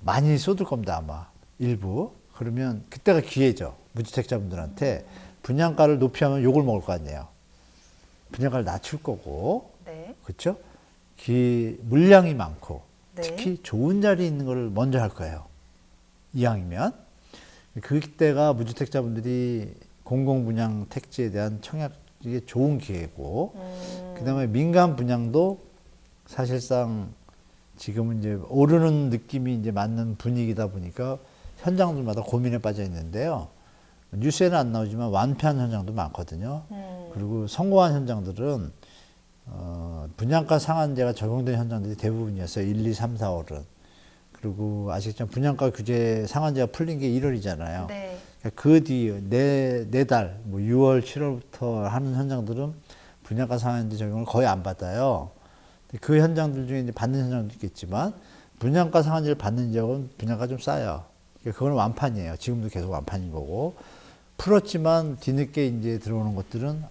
많이 쏟을 겁니다, 아마. 일부. 그러면 그때가 기회죠. 무주택자분들한테 분양가를 높이하면 욕을 먹을 거 아니에요. 분양가를 낮출 거고. 네. 그렇죠? 물량이 많고 네. 특히 좋은 자리에 있는 걸 먼저 할 거예요. 이왕이면. 그때가 무주택자분들이 공공분양 택지에 대한 청약이 좋은 기회고, 그다음에 민간 분양도 사실상 지금은 이제 오르는 느낌이 이제 맞는 분위기다 보니까 현장들마다 고민에 빠져 있는데요. 뉴스에는 안 나오지만 완패한 현장도 많거든요. 그리고 성공한 현장들은 분양가 상한제가 적용된 현장들이 대부분이었어요. 1, 2, 3, 4, 5는. 그리고 아시겠지만 분양가 규제 상한제가 풀린 게 1월이잖아요. 네. 그 뒤에 네 달, 뭐 6월, 7월부터 하는 현장들은 분양가 상한제 적용을 거의 안 받아요. 그 현장들 중에 이제 받는 현장도 있겠지만 분양가 상한제를 받는 지역은 분양가 좀 싸요. 그건 완판이에요. 지금도 계속 완판인 거고. 풀었지만 뒤늦게 이제 들어오는 것들은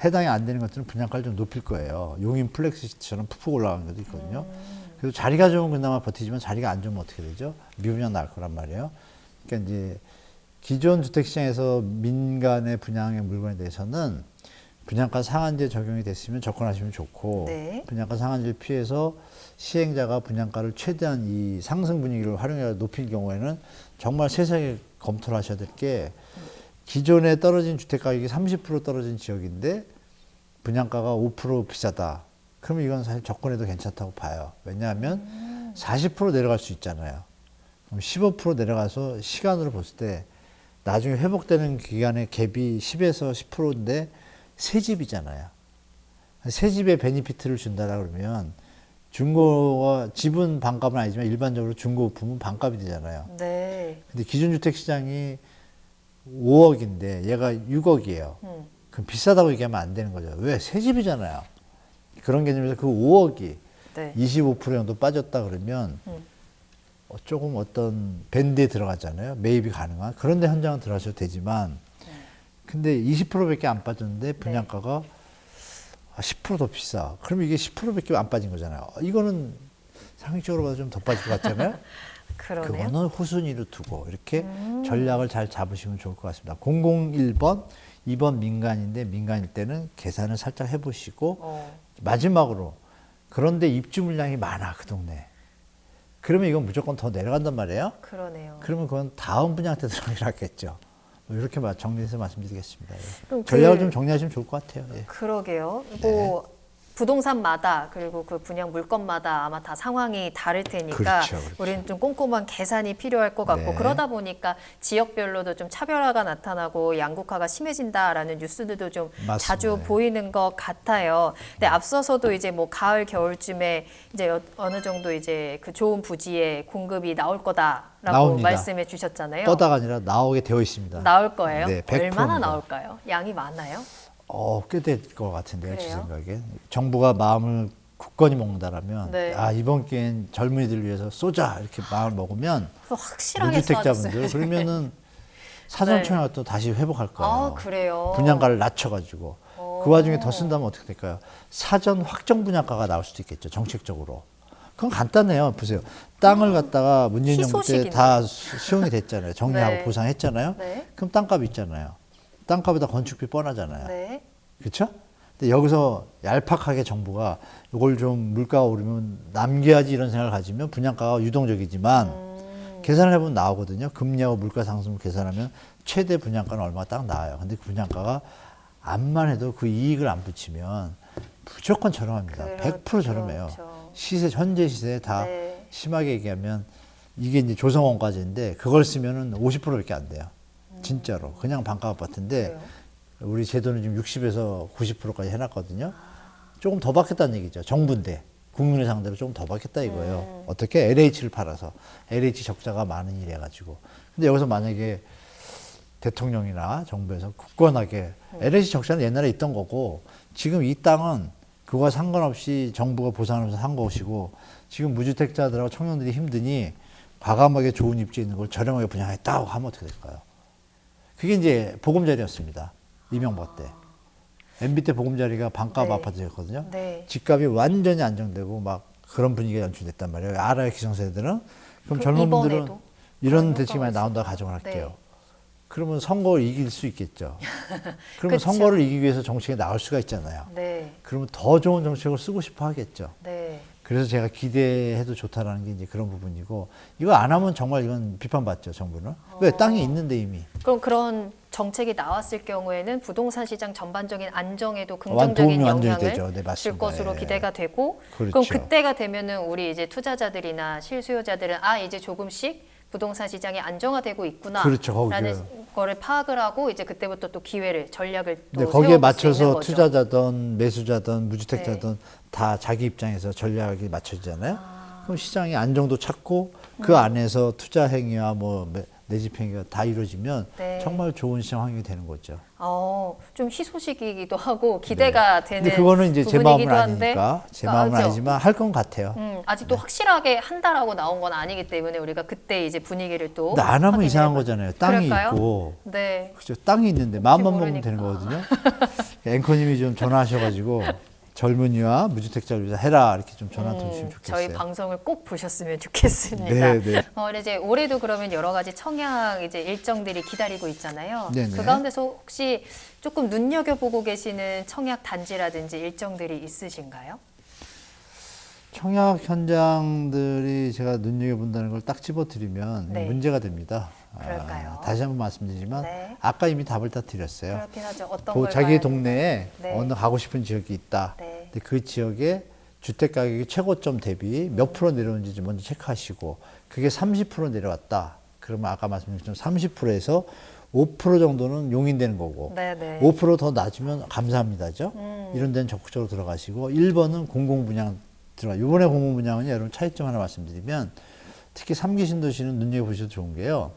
해당이 안 되는 것들은 분양가를 좀 높일 거예요. 용인 플렉스시티처럼 푹푹 올라가는 것도 있거든요. 그래서 자리가 좋으면 그나마 버티지만 자리가 안 좋으면 어떻게 되죠? 미분양 날 거란 말이에요. 그러니까 이제 기존 주택시장에서 민간의 분양의 물건에 대해서는 분양가 상한제 적용이 됐으면 접근하시면 좋고, 네. 분양가 상한제를 피해서 시행자가 분양가를 최대한 이 상승 분위기를 활용해 높인 경우에는 정말 세세하게 검토를 하셔야 될 게, 기존에 떨어진 주택가격이 30% 떨어진 지역인데 분양가가 5% 비싸다. 그러면 이건 사실 접근해도 괜찮다고 봐요. 왜냐하면 40% 내려갈 수 있잖아요. 그럼 15% 내려가서 시간으로 봤을 때 나중에 회복되는 기간의 갭이 10에서 10%인데 새 집이잖아요. 새 집에 베니피트를 준다라 그러면 중고가 집은 반값은 아니지만 일반적으로 중고부품은 반값이 되잖아요. 네. 근데 기존 주택 시장이 5억인데 얘가 6억이에요. 그럼 비싸다고 얘기하면 안 되는 거죠. 왜? 새 집이잖아요. 그런 개념에서 그 5억이 네. 25% 정도 빠졌다 그러면 조금 어떤 밴드에 들어가잖아요. 매입이 가능한. 그런데 현장은 들어가셔도 되지만, 근데 20%밖에 안 빠졌는데 분양가가 10%더 비싸. 그러면 이게 10%밖에 안 빠진 거잖아요. 이거는 상식적으로 봐도 좀 더 빠질 것 같잖아요. 그러네요. 그거는 후순위로 두고 이렇게 전략을 잘 잡으시면 좋을 것 같습니다. 001번, 2번 민간인데 민간일 때는 계산을 살짝 해보시고 마지막으로 그런데 입주 물량이 많아 그 동네. 그러면 이건 무조건 더 내려간단 말이에요. 그러네요. 그러면 그건 다음 분양때 들어가는 게 낫겠죠. 뭐 이렇게 정리해서 말씀드리겠습니다. 예. 그럼 전략을 좀 정리하시면 좋을 것 같아요. 예. 그러게요. 뭐 부동산마다 그리고 그 분양 물건마다 아마 다 상황이 다를 테니까 그렇죠, 그렇죠. 우리는 좀 꼼꼼한 계산이 필요할 것 같고 네. 그러다 보니까 지역별로도 좀 차별화가 나타나고 양극화가 심해진다라는 뉴스들도 좀 맞습니다. 자주 보이는 것 같아요. 근데 앞서서도 이제 뭐 가을 겨울쯤에 이제 어느 정도 이제 그 좋은 부지에 공급이 나올 거다라고 나옵니다. 말씀해 주셨잖아요. 뻗다가 아니라 나오게 되어 있습니다. 나올 거예요? 네, 100% 입니다. 얼마나 나올까요? 양이 많아요? 꽤 될 것 같은데요, 제 그래요? 생각에. 정부가 마음을 굳건히 먹는다라면, 네. 이번 기회엔 젊은이들 위해서 쏘자, 이렇게 마음을 먹으면, 그거 확실하게 무주택자분들, 쏴줬어요. 그러면은 사전청약을 또 다시 회복할 거예요. 아, 그래요? 분양가를 낮춰가지고. 그 와중에 더 쓴다면 어떻게 될까요? 사전 확정 분양가가 나올 수도 있겠죠, 정책적으로. 그건 간단해요. 보세요. 땅을 갖다가 문재인 정부 때 희소식이네. 다 수용이 됐잖아요. 정리하고 네. 보상했잖아요. 네. 그럼 땅값 있잖아요. 땅값에다 건축비 뻔하잖아요. 네. 그렇죠? 근데 여기서 얄팍하게 정부가 이걸 좀 물가가 오르면 남겨야지 이런 생각을 가지면 분양가가 유동적이지만 계산을 해보면 나오거든요. 금리하고 물가 상승을 계산하면 최대 분양가는 얼마가 딱 나와요. 근데 그 분양가가 암만 해도 그 이익을 안 붙이면 무조건 저렴합니다. 그렇죠, 100% 저렴해요. 그렇죠. 시세, 현재 시세에 다 네. 심하게 얘기하면 이게 이제 조성원가제인데 그걸 쓰면은 50%밖에 안 돼요. 진짜로. 그냥 반가 아파트인데 그래요? 우리 제도는 지금 60에서 90%까지 해놨거든요. 조금 더 받겠다는 얘기죠. 정부인데. 국민을 상대로 조금 더 받겠다 이거예요. 어떻게? LH를 팔아서. LH 적자가 많은 일 해가지고. 근데 여기서 만약에 대통령이나 정부에서 굳건하게 LH 적자는 옛날에 있던 거고 지금 이 땅은 그거와 상관없이 정부가 보상하면서 산 것이고 지금 무주택자들하고 청년들이 힘드니 과감하게 좋은 입지에 있는 걸 저렴하게 분양했다고 하면 어떻게 될까요? 그게 이제 보금자리였습니다. 이명박 때. MB 때 보금자리가 반값 네. 아파트였거든요. 네. 집값이 완전히 안정되고 막 그런 분위기가 연출됐단 말이에요. 알아요, 기성세대들은. 그럼 그 젊은 분들은 이번에도 이런 그런 대책이 많이 효과가 나온다고 있어요. 가정을 할게요. 네. 그러면 선거를 이길 수 있겠죠. 그러면 그쵸. 선거를 이기기 위해서 정책에 나올 수가 있잖아요. 네. 그러면 더 좋은 정책을 쓰고 싶어 하겠죠. 네. 그래서 제가 기대해도 좋다라는 게 이제 그런 부분이고, 이거 안 하면 정말 이건 비판받죠, 정부는. 왜? 땅이 있는데 이미. 그럼 그런 정책이 나왔을 경우에는 부동산 시장 전반적인 안정에도 도움이 긍정적인 완전히 영향을 되죠. 네, 줄 맞습니다. 것으로 예. 기대가 되고, 그렇죠. 그럼 그때가 되면은 우리 이제 투자자들이나 실수요자들은 아 이제 조금씩 부동산 시장이 안정화되고 있구나. 그렇죠, 거기에. 라는 거를 파악을 하고 이제 그때부터 또 기회를 전략을 또 네, 거기에 세워볼 수 있는 맞춰서 거죠. 투자자든 매수자든 무주택자든 네. 다 자기 입장에서 전략이 맞춰지잖아요. 그럼 시장이 안정도 찾고 그 안에서 투자 행위와 뭐 내 집 행위가 다 이루어지면 네. 정말 좋은 시장 환경이 되는 거죠. 좀 희소식이기도 하고 기대가 되는 근데 그거는 이제 제 마음은 부분이기도 한데, 아니니까, 제 마음은 그렇죠. 아니지만 할 건 같아요. 아직도 확실하게 한다라고 나온 건 아니기 때문에 우리가 그때 이제 분위기를 또 근데 안 하면 확인해 이상한 봐- 거잖아요. 땅이 그럴까요? 있고. 네. 그죠. 땅이 있는데 마음만 먹으면 모르니까. 되는 거거든요. 앵커님이 좀 전화하셔가지고 젊은이와 무주택자를 위해서 해라 이렇게 좀 전화 드리시면 좋겠어요. 저희 방송을 꼭 보셨으면 좋겠습니다. 네, 네. 이제 올해도 그러면 여러 가지 청약 이제 일정들이 기다리고 있잖아요. 네, 네. 그 가운데서 혹시 조금 눈여겨보고 계시는 청약 단지라든지 일정들이 있으신가요? 청약 현장들이 제가 눈여겨본다는 걸 딱 집어드리면 네. 문제가 됩니다. 그럴까요? 다시 한번 말씀드리지만 네. 아까 이미 답을 다 드렸어요. 그렇긴 하죠. 어떤 걸 자기 봐야 동네에 네. 어느 가고 싶은 지역이 있다. 네. 근데 그 지역에 주택 가격이 최고점 대비 몇 프로 내려오는지 좀 먼저 체크하시고, 그게 30% 내려왔다. 그러면 아까 말씀드린 것처럼 30%에서 5% 정도는 용인되는 거고, 네네. 5%더 낮으면 감사합니다죠. 이런 데는 적극적으로 들어가시고, 1번은 공공분양 들어가. 이번에 공공분양은 여러분 차이점 하나 말씀드리면, 특히 3기 신도시는 눈여겨보셔도 좋은 게요.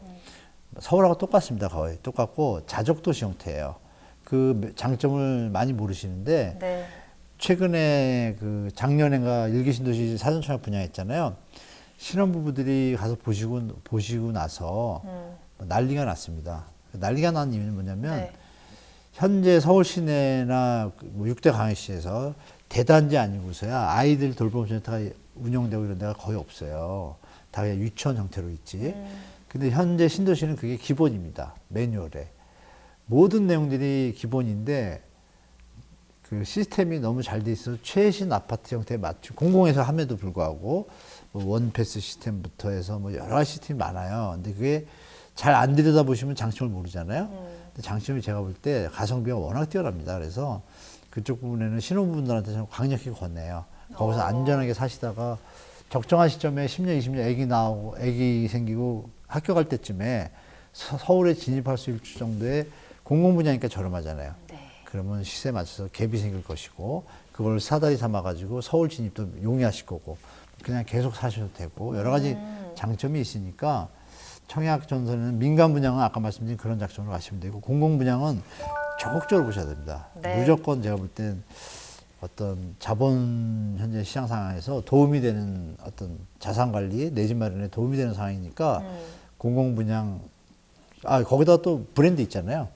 서울하고 똑같습니다. 거의 똑같고 자족도시 형태예요. 그 장점을 많이 모르시는데, 네. 최근에 그 작년인가 1기 신도시 사전청약 분양했잖아요. 신혼부부들이 가서 보시고 나서 난리가 났습니다. 난리가 난 이유는 뭐냐면, 네. 현재 서울 시내나 6대 강역시에서 대단지 아니고서야 아이들 돌봄 센터가 운영되고 이런 데가 거의 없어요. 다 그냥 유치원 형태로 있지. 근데 현재 신도시는 그게 기본입니다. 매뉴얼에. 모든 내용들이 기본인데 그 시스템이 너무 잘 돼 있어서 최신 아파트 형태에 맞춘, 공공에서 함에도 불구하고 뭐 원패스 시스템부터 해서 뭐 여러 가지 시스템이 많아요. 근데 그게 잘 안 들여다보시면 장점을 모르잖아요. 근데 장점이 제가 볼 때 가성비가 워낙 뛰어납니다. 그래서 그쪽 부분에는 신혼부분들한테 좀 강력히 권해요. 거기서 안전하게 사시다가 적정한 시점에 10년, 20년 애기 생기고 학교 갈 때쯤에 서울에 진입할 수 있을 정도의 공공분야니까 저렴하잖아요. 네. 그러면 시세에 맞춰서 갭이 생길 것이고, 그걸 사다리 삼아가지고 서울 진입도 용이하실 거고, 그냥 계속 사셔도 되고, 여러 가지 장점이 있으니까 청약 전선에는 민간 분양은 아까 말씀드린 그런 작전으로 가시면 되고, 공공 분양은 적극적으로 보셔야 됩니다. 네. 무조건 제가 볼 땐 어떤 자본 현재 시장 상황에서 도움이 되는 어떤 자산 관리, 내 집 마련에 도움이 되는 상황이니까 공공 분양, 거기다 또 브랜드 있잖아요.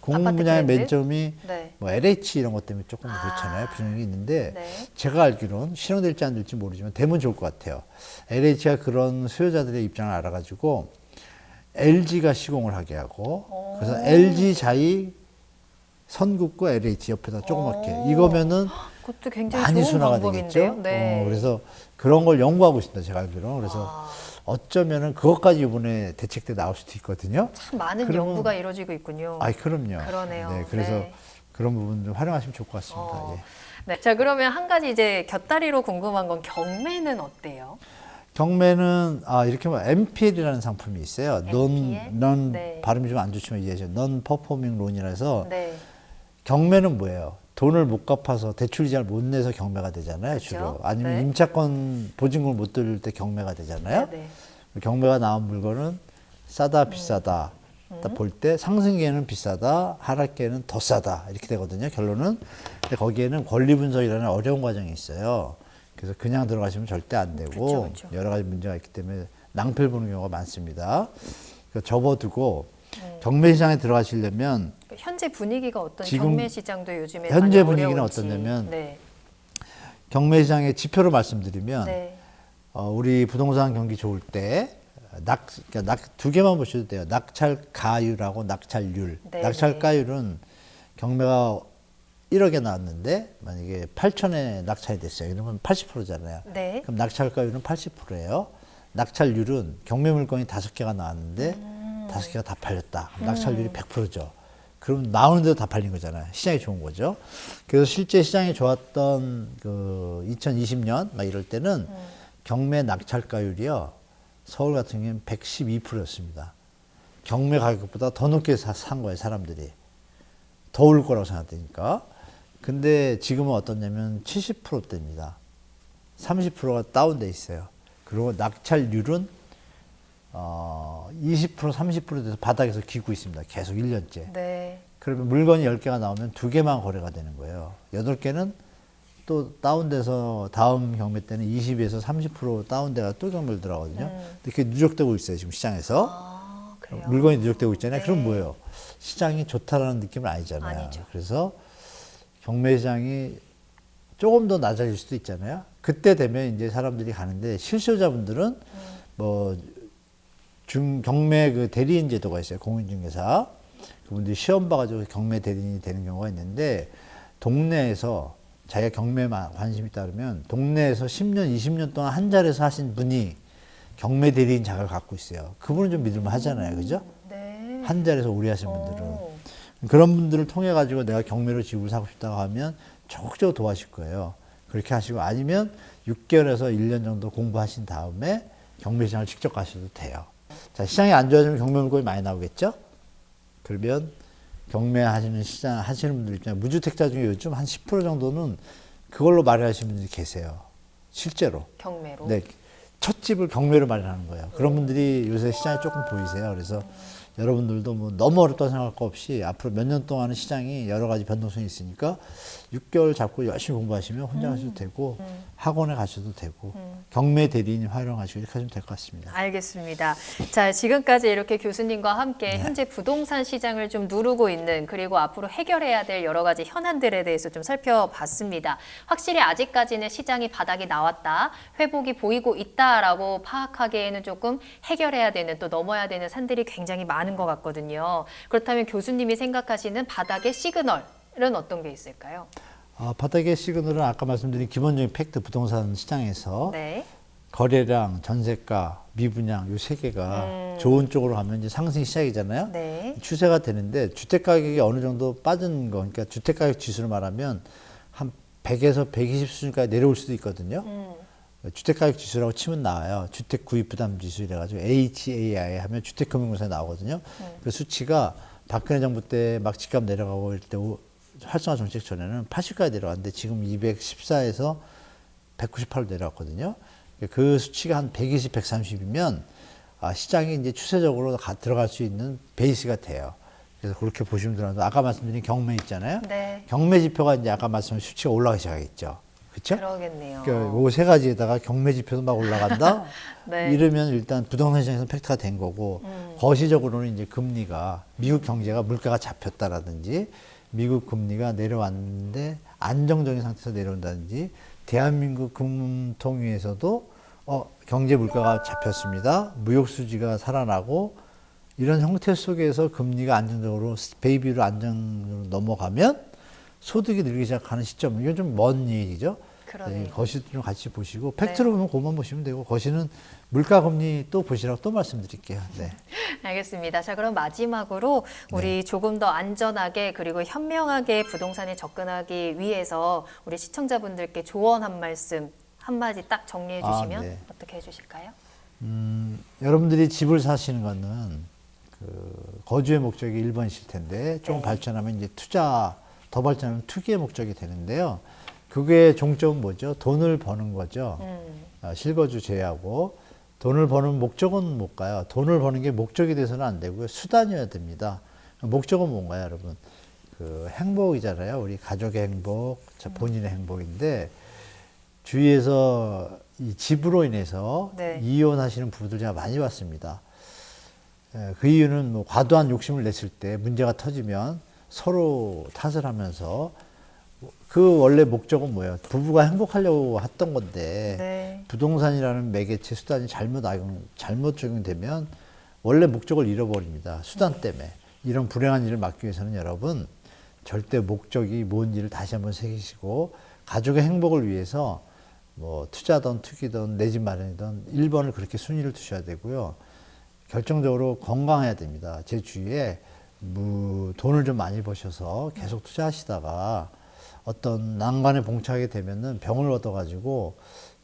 공공 아파트 분양의 브랜드? 맨점이 네. 뭐 LH 이런 것 때문에 조금 그렇잖아요. 비용이 있는데, 네. 제가 알기로는 실현될지 안 될지 모르지만 되면 좋을 것 같아요. LH가 그런 수요자들의 입장을 알아가지고 LG가 시공을 하게 하고, 그래서 LG 자이 선국구 LH 옆에다 조그맣게, 이거면은 그것도 굉장히 많이 좋은 순화가 방법인데요. 되겠죠. 네. 그래서 그런 걸 연구하고 있습니다. 제가 알기로는. 그래서 어쩌면은 그것까지 이번에 대책 때 나올 수도 있거든요. 참 많은 그러면- 연구가 이루어지고 있군요. 그럼요. 그러네요. 네, 그래서 네. 그런 부분 좀 활용하시면 좋을 것 같습니다. 어. 예. 네. 자, 그러면 한 가지 이제 곁다리로 궁금한 건 경매는 어때요? 경매는 이렇게 뭐 MPL이라는 상품이 있어요. MPL? 넌 네. 발음이 좀 안 좋지만 이해하죠. 넌 퍼포밍 론이라서 네. 경매는 뭐예요? 돈을 못 갚아서 대출 이자를 못 내서 경매가 되잖아요, 그렇죠. 주로. 아니면 네. 임차권 보증금을 못 돌릴 때 경매가 되잖아요. 네, 네. 경매가 나온 물건은 싸다, 비싸다. 딱 볼 때 상승기에는 비싸다, 하락기에는 더 싸다. 이렇게 되거든요, 결론은. 근데 거기에는 권리 분석이라는 어려운 과정이 있어요. 그래서 그냥 들어가시면 절대 안 되고, 그쵸. 여러 가지 문제가 있기 때문에 낭패를 보는 경우가 많습니다. 그러니까 접어두고 경매 시장에 들어가시려면 현재 분위기가 어떤 지금 경매 시장도 요즘에 현재 많이 분위기는 어려운지. 어떠냐면 네. 경매 시장의 지표로 말씀드리면 네. 우리 부동산 경기 좋을 때 그러니까 두 개만 보셔도 돼요. 낙찰가율하고 낙찰률. 네, 낙찰가율은 경매가 1억에 나왔는데 만약에 8천에 낙찰이 됐어요. 이러면 80%잖아요. 네. 그럼 낙찰가율은 80%예요. 낙찰률은 경매 물건이 5개가 나왔는데 5개가 다 팔렸다. 그럼 낙찰률이 100%죠. 그럼 나오는 데도 다 팔린 거잖아요. 시장이 좋은 거죠. 그래서 실제 시장이 좋았던 그 2020년 막 이럴 때는 경매 낙찰가율이요. 서울 같은 경우는 112%였습니다. 경매 가격보다 더 높게 산 거예요, 사람들이. 더 올 거라고 생각되니까. 근데 지금은 어떠냐면 70%대입니다. 30%가 다운돼 있어요. 그리고 낙찰률은 20%, 30% 돼서 바닥에서 기고 있습니다. 계속 1년째. 네. 그러면 물건이 10개가 나오면 2개만 거래가 되는 거예요. 8개는 또 다운돼서 다음 경매 때는 20에서 30% 다운돼가 또 경매를 들어가거든요. 근데 그게 누적되고 있어요, 지금 시장에서. 아, 그래요. 물건이 누적되고 있잖아요. 네. 그럼 뭐예요? 시장이 좋다라는 느낌은 아니잖아요. 아니죠. 그래서 경매 시장이 조금 더 낮아질 수도 있잖아요. 그때 되면 이제 사람들이 가는데 실소자분들은 뭐 경매 그 대리인 제도가 있어요. 공인중개사. 그분들이 시험 봐가지고 경매 대리인이 되는 경우가 있는데 동네에서 자기가 경매만 관심 있다 그러면 동네에서 10년, 20년 동안 한 자리에서 하신 분이 경매 대리인 자격을 갖고 있어요. 그분은 좀 믿을만 하잖아요. 그죠? 네. 한 자리에서 오래 하신 분들은. 오. 그런 분들을 통해 가지고 내가 경매로 집을 사고 싶다고 하면 적극적으로 도와줄 거예요. 그렇게 하시고 아니면 6개월에서 1년 정도 공부하신 다음에 경매 시장을 직접 가셔도 돼요. 자, 시장이 안 좋아지면 경매 물건이 많이 나오겠죠? 그러면 경매 하시는 시장 하시는 분들 있잖아요. 무주택자 중에 요즘 한 10% 정도는 그걸로 마련하시는 분들이 계세요. 실제로. 경매로. 네. 첫 집을 경매로 마련하는 거예요. 그런 분들이 요새 시장에 조금 보이세요. 그래서 여러분들도 뭐 너무 어렵다고 생각할 거 없이 앞으로 몇 년 동안은 시장이 여러 가지 변동성이 있으니까 6개월 잡고 열심히 공부하시면 혼자 가셔도 되고 학원에 가셔도 되고 경매 대리인 활용하시고 이렇게 하시면 될 것 같습니다. 알겠습니다. 자, 지금까지 이렇게 교수님과 함께 네. 현재 부동산 시장을 좀 누르고 있는 그리고 앞으로 해결해야 될 여러 가지 현안들에 대해서 좀 살펴봤습니다. 확실히 아직까지는 시장이 바닥이 나왔다, 회복이 보이고 있다라고 파악하기에는 조금 해결해야 되는 또 넘어야 되는 산들이 굉장히 많은 것 같거든요. 그렇다면 교수님이 생각하시는 바닥의 시그널은 어떤 게 있을까요? 바닥의 시그널은 아까 말씀드린 기본적인 팩트 부동산 시장에서 네. 거래량, 전세가, 미분양 요 세 개가 좋은 쪽으로 가면 이제 상승이 시작이잖아요. 네. 추세가 되는데 주택 가격이 어느 정도 빠진 거, 그러니까 주택 가격 지수를 말하면 한 100에서 120 수준까지 내려올 수도 있거든요. 주택 가격 지수라고 치면 나와요. 주택 구입 부담 지수 이래가지고 HAI 하면 주택금융공사에 나오거든요. 그 수치가 박근혜 정부 때 막 집값 내려가고 이럴 때 활성화 정책 전에는 80까지 내려갔는데 지금 214에서 198로 내려왔거든요. 그 수치가 한 120, 130이면 시장이 이제 추세적으로 들어갈 수 있는 베이스가 돼요. 그래서 그렇게 보시면 되는데 아까 말씀드린 경매 있잖아요. 네. 경매 지표가 이제 아까 말씀드린 수치가 올라가기 시작했죠. 그렇죠? 그러겠네요. 그 세 가지에다가 경매 지표도 막 올라간다. 네. 이러면 일단 부동산 시장에서 팩트가 된 거고 거시적으로는 이제 금리가 미국 경제가 물가가 잡혔다라든지 미국 금리가 내려왔는데 안정적인 상태에서 내려온다든지 대한민국 금통위에서도 경제 물가가 잡혔습니다. 무역 수지가 살아나고 이런 형태 속에서 금리가 안정적으로 베이비로 안정적으로 넘어가면 소득이 늘기 시작하는 시점, 이건 좀 먼 얘기죠. 그러네요. 거시도 좀 같이 보시고 팩트로 보면 그것만 보시면 되고 거시는 물가 금리 또 보시라고 또 말씀드릴게요. 네. 알겠습니다. 자, 그럼 마지막으로 우리 조금 더 안전하게 그리고 현명하게 부동산에 접근하기 위해서 우리 시청자분들께 조언 한 말씀 한마디 딱 정리해 주시면 네. 어떻게 해주실까요? 여러분들이 집을 사시는 거는 그 거주의 목적이 1번이실 텐데 조금 네. 발전하면 이제 더 발전하면 투기의 목적이 되는데요. 그게 종점은 뭐죠? 돈을 버는 거죠. 실거주 제외하고 돈을 버는 목적은 뭘까요? 돈을 버는 게 목적이 돼서는 안 되고요. 수단이어야 됩니다. 목적은 뭔가요, 여러분? 그 행복이잖아요. 우리 가족의 행복, 본인의 행복인데 주위에서 이 집으로 인해서 네. 이혼하시는 부부들 제가 많이 봤습니다. 그 이유는 뭐 과도한 욕심을 냈을 때 문제가 터지면 서로 탓을 하면서 그 원래 목적은 뭐예요? 부부가 행복하려고 했던 건데 네. 부동산이라는 매개체 수단이 잘못 적용되면 원래 목적을 잃어버립니다. 수단 때문에. 이런 불행한 일을 막기 위해서는 여러분 절대 목적이 뭔지를 다시 한번 새기시고 가족의 행복을 위해서 뭐 투자든 투기든 내 집 마련이든 1번을 그렇게 순위를 두셔야 되고요. 결정적으로 건강해야 됩니다. 제 주위에 돈을 좀 많이 버셔서 계속 투자하시다가 어떤 난관에 봉착하게 되면은 병을 얻어가지고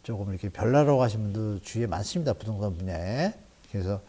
조금 이렇게 별나라고 하신 분도 주위에 많습니다. 부동산 분야에. 그래서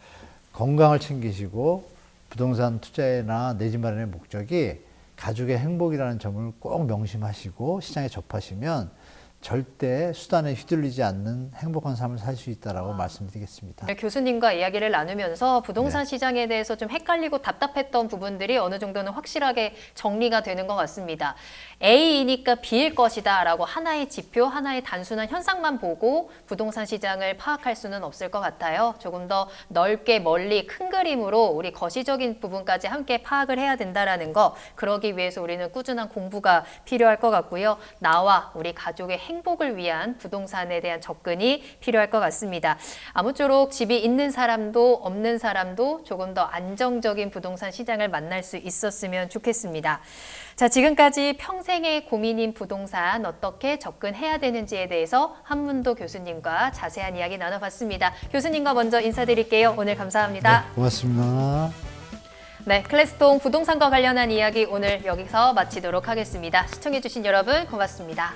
건강을 챙기시고 부동산 투자나 내 집 마련의 목적이 가족의 행복이라는 점을 꼭 명심하시고 시장에 접하시면 절대 수단에 휘둘리지 않는 행복한 삶을 살 수 있다라고 말씀드리겠습니다. 네, 교수님과 이야기를 나누면서 부동산 네. 시장에 대해서 좀 헷갈리고 답답했던 부분들이 어느 정도는 확실하게 정리가 되는 것 같습니다. A이니까 B일 것이다 라고 하나의 지표, 하나의 단순한 현상만 보고 부동산 시장을 파악할 수는 없을 것 같아요. 조금 더 넓게 멀리 큰 그림으로 우리 거시적인 부분까지 함께 파악을 해야 된다라는 거, 그러기 위해서 우리는 꾸준한 공부가 필요할 것 같고요. 나와 우리 가족의 행복을 위한 부동산에 대한 접근이 필요할 것 같습니다. 아무쪼록 집이 있는 사람도 없는 사람도 조금 더 안정적인 부동산 시장을 만날 수 있었으면 좋겠습니다. 자, 지금까지 평생의 고민인 부동산 어떻게 접근해야 되는지에 대해서 한문도 교수님과 자세한 이야기 나눠봤습니다. 교수님과 먼저 인사드릴게요. 오늘 감사합니다. 네, 고맙습니다. 네, 클래스통 부동산과 관련한 이야기 오늘 여기서 마치도록 하겠습니다. 시청해주신 여러분 고맙습니다.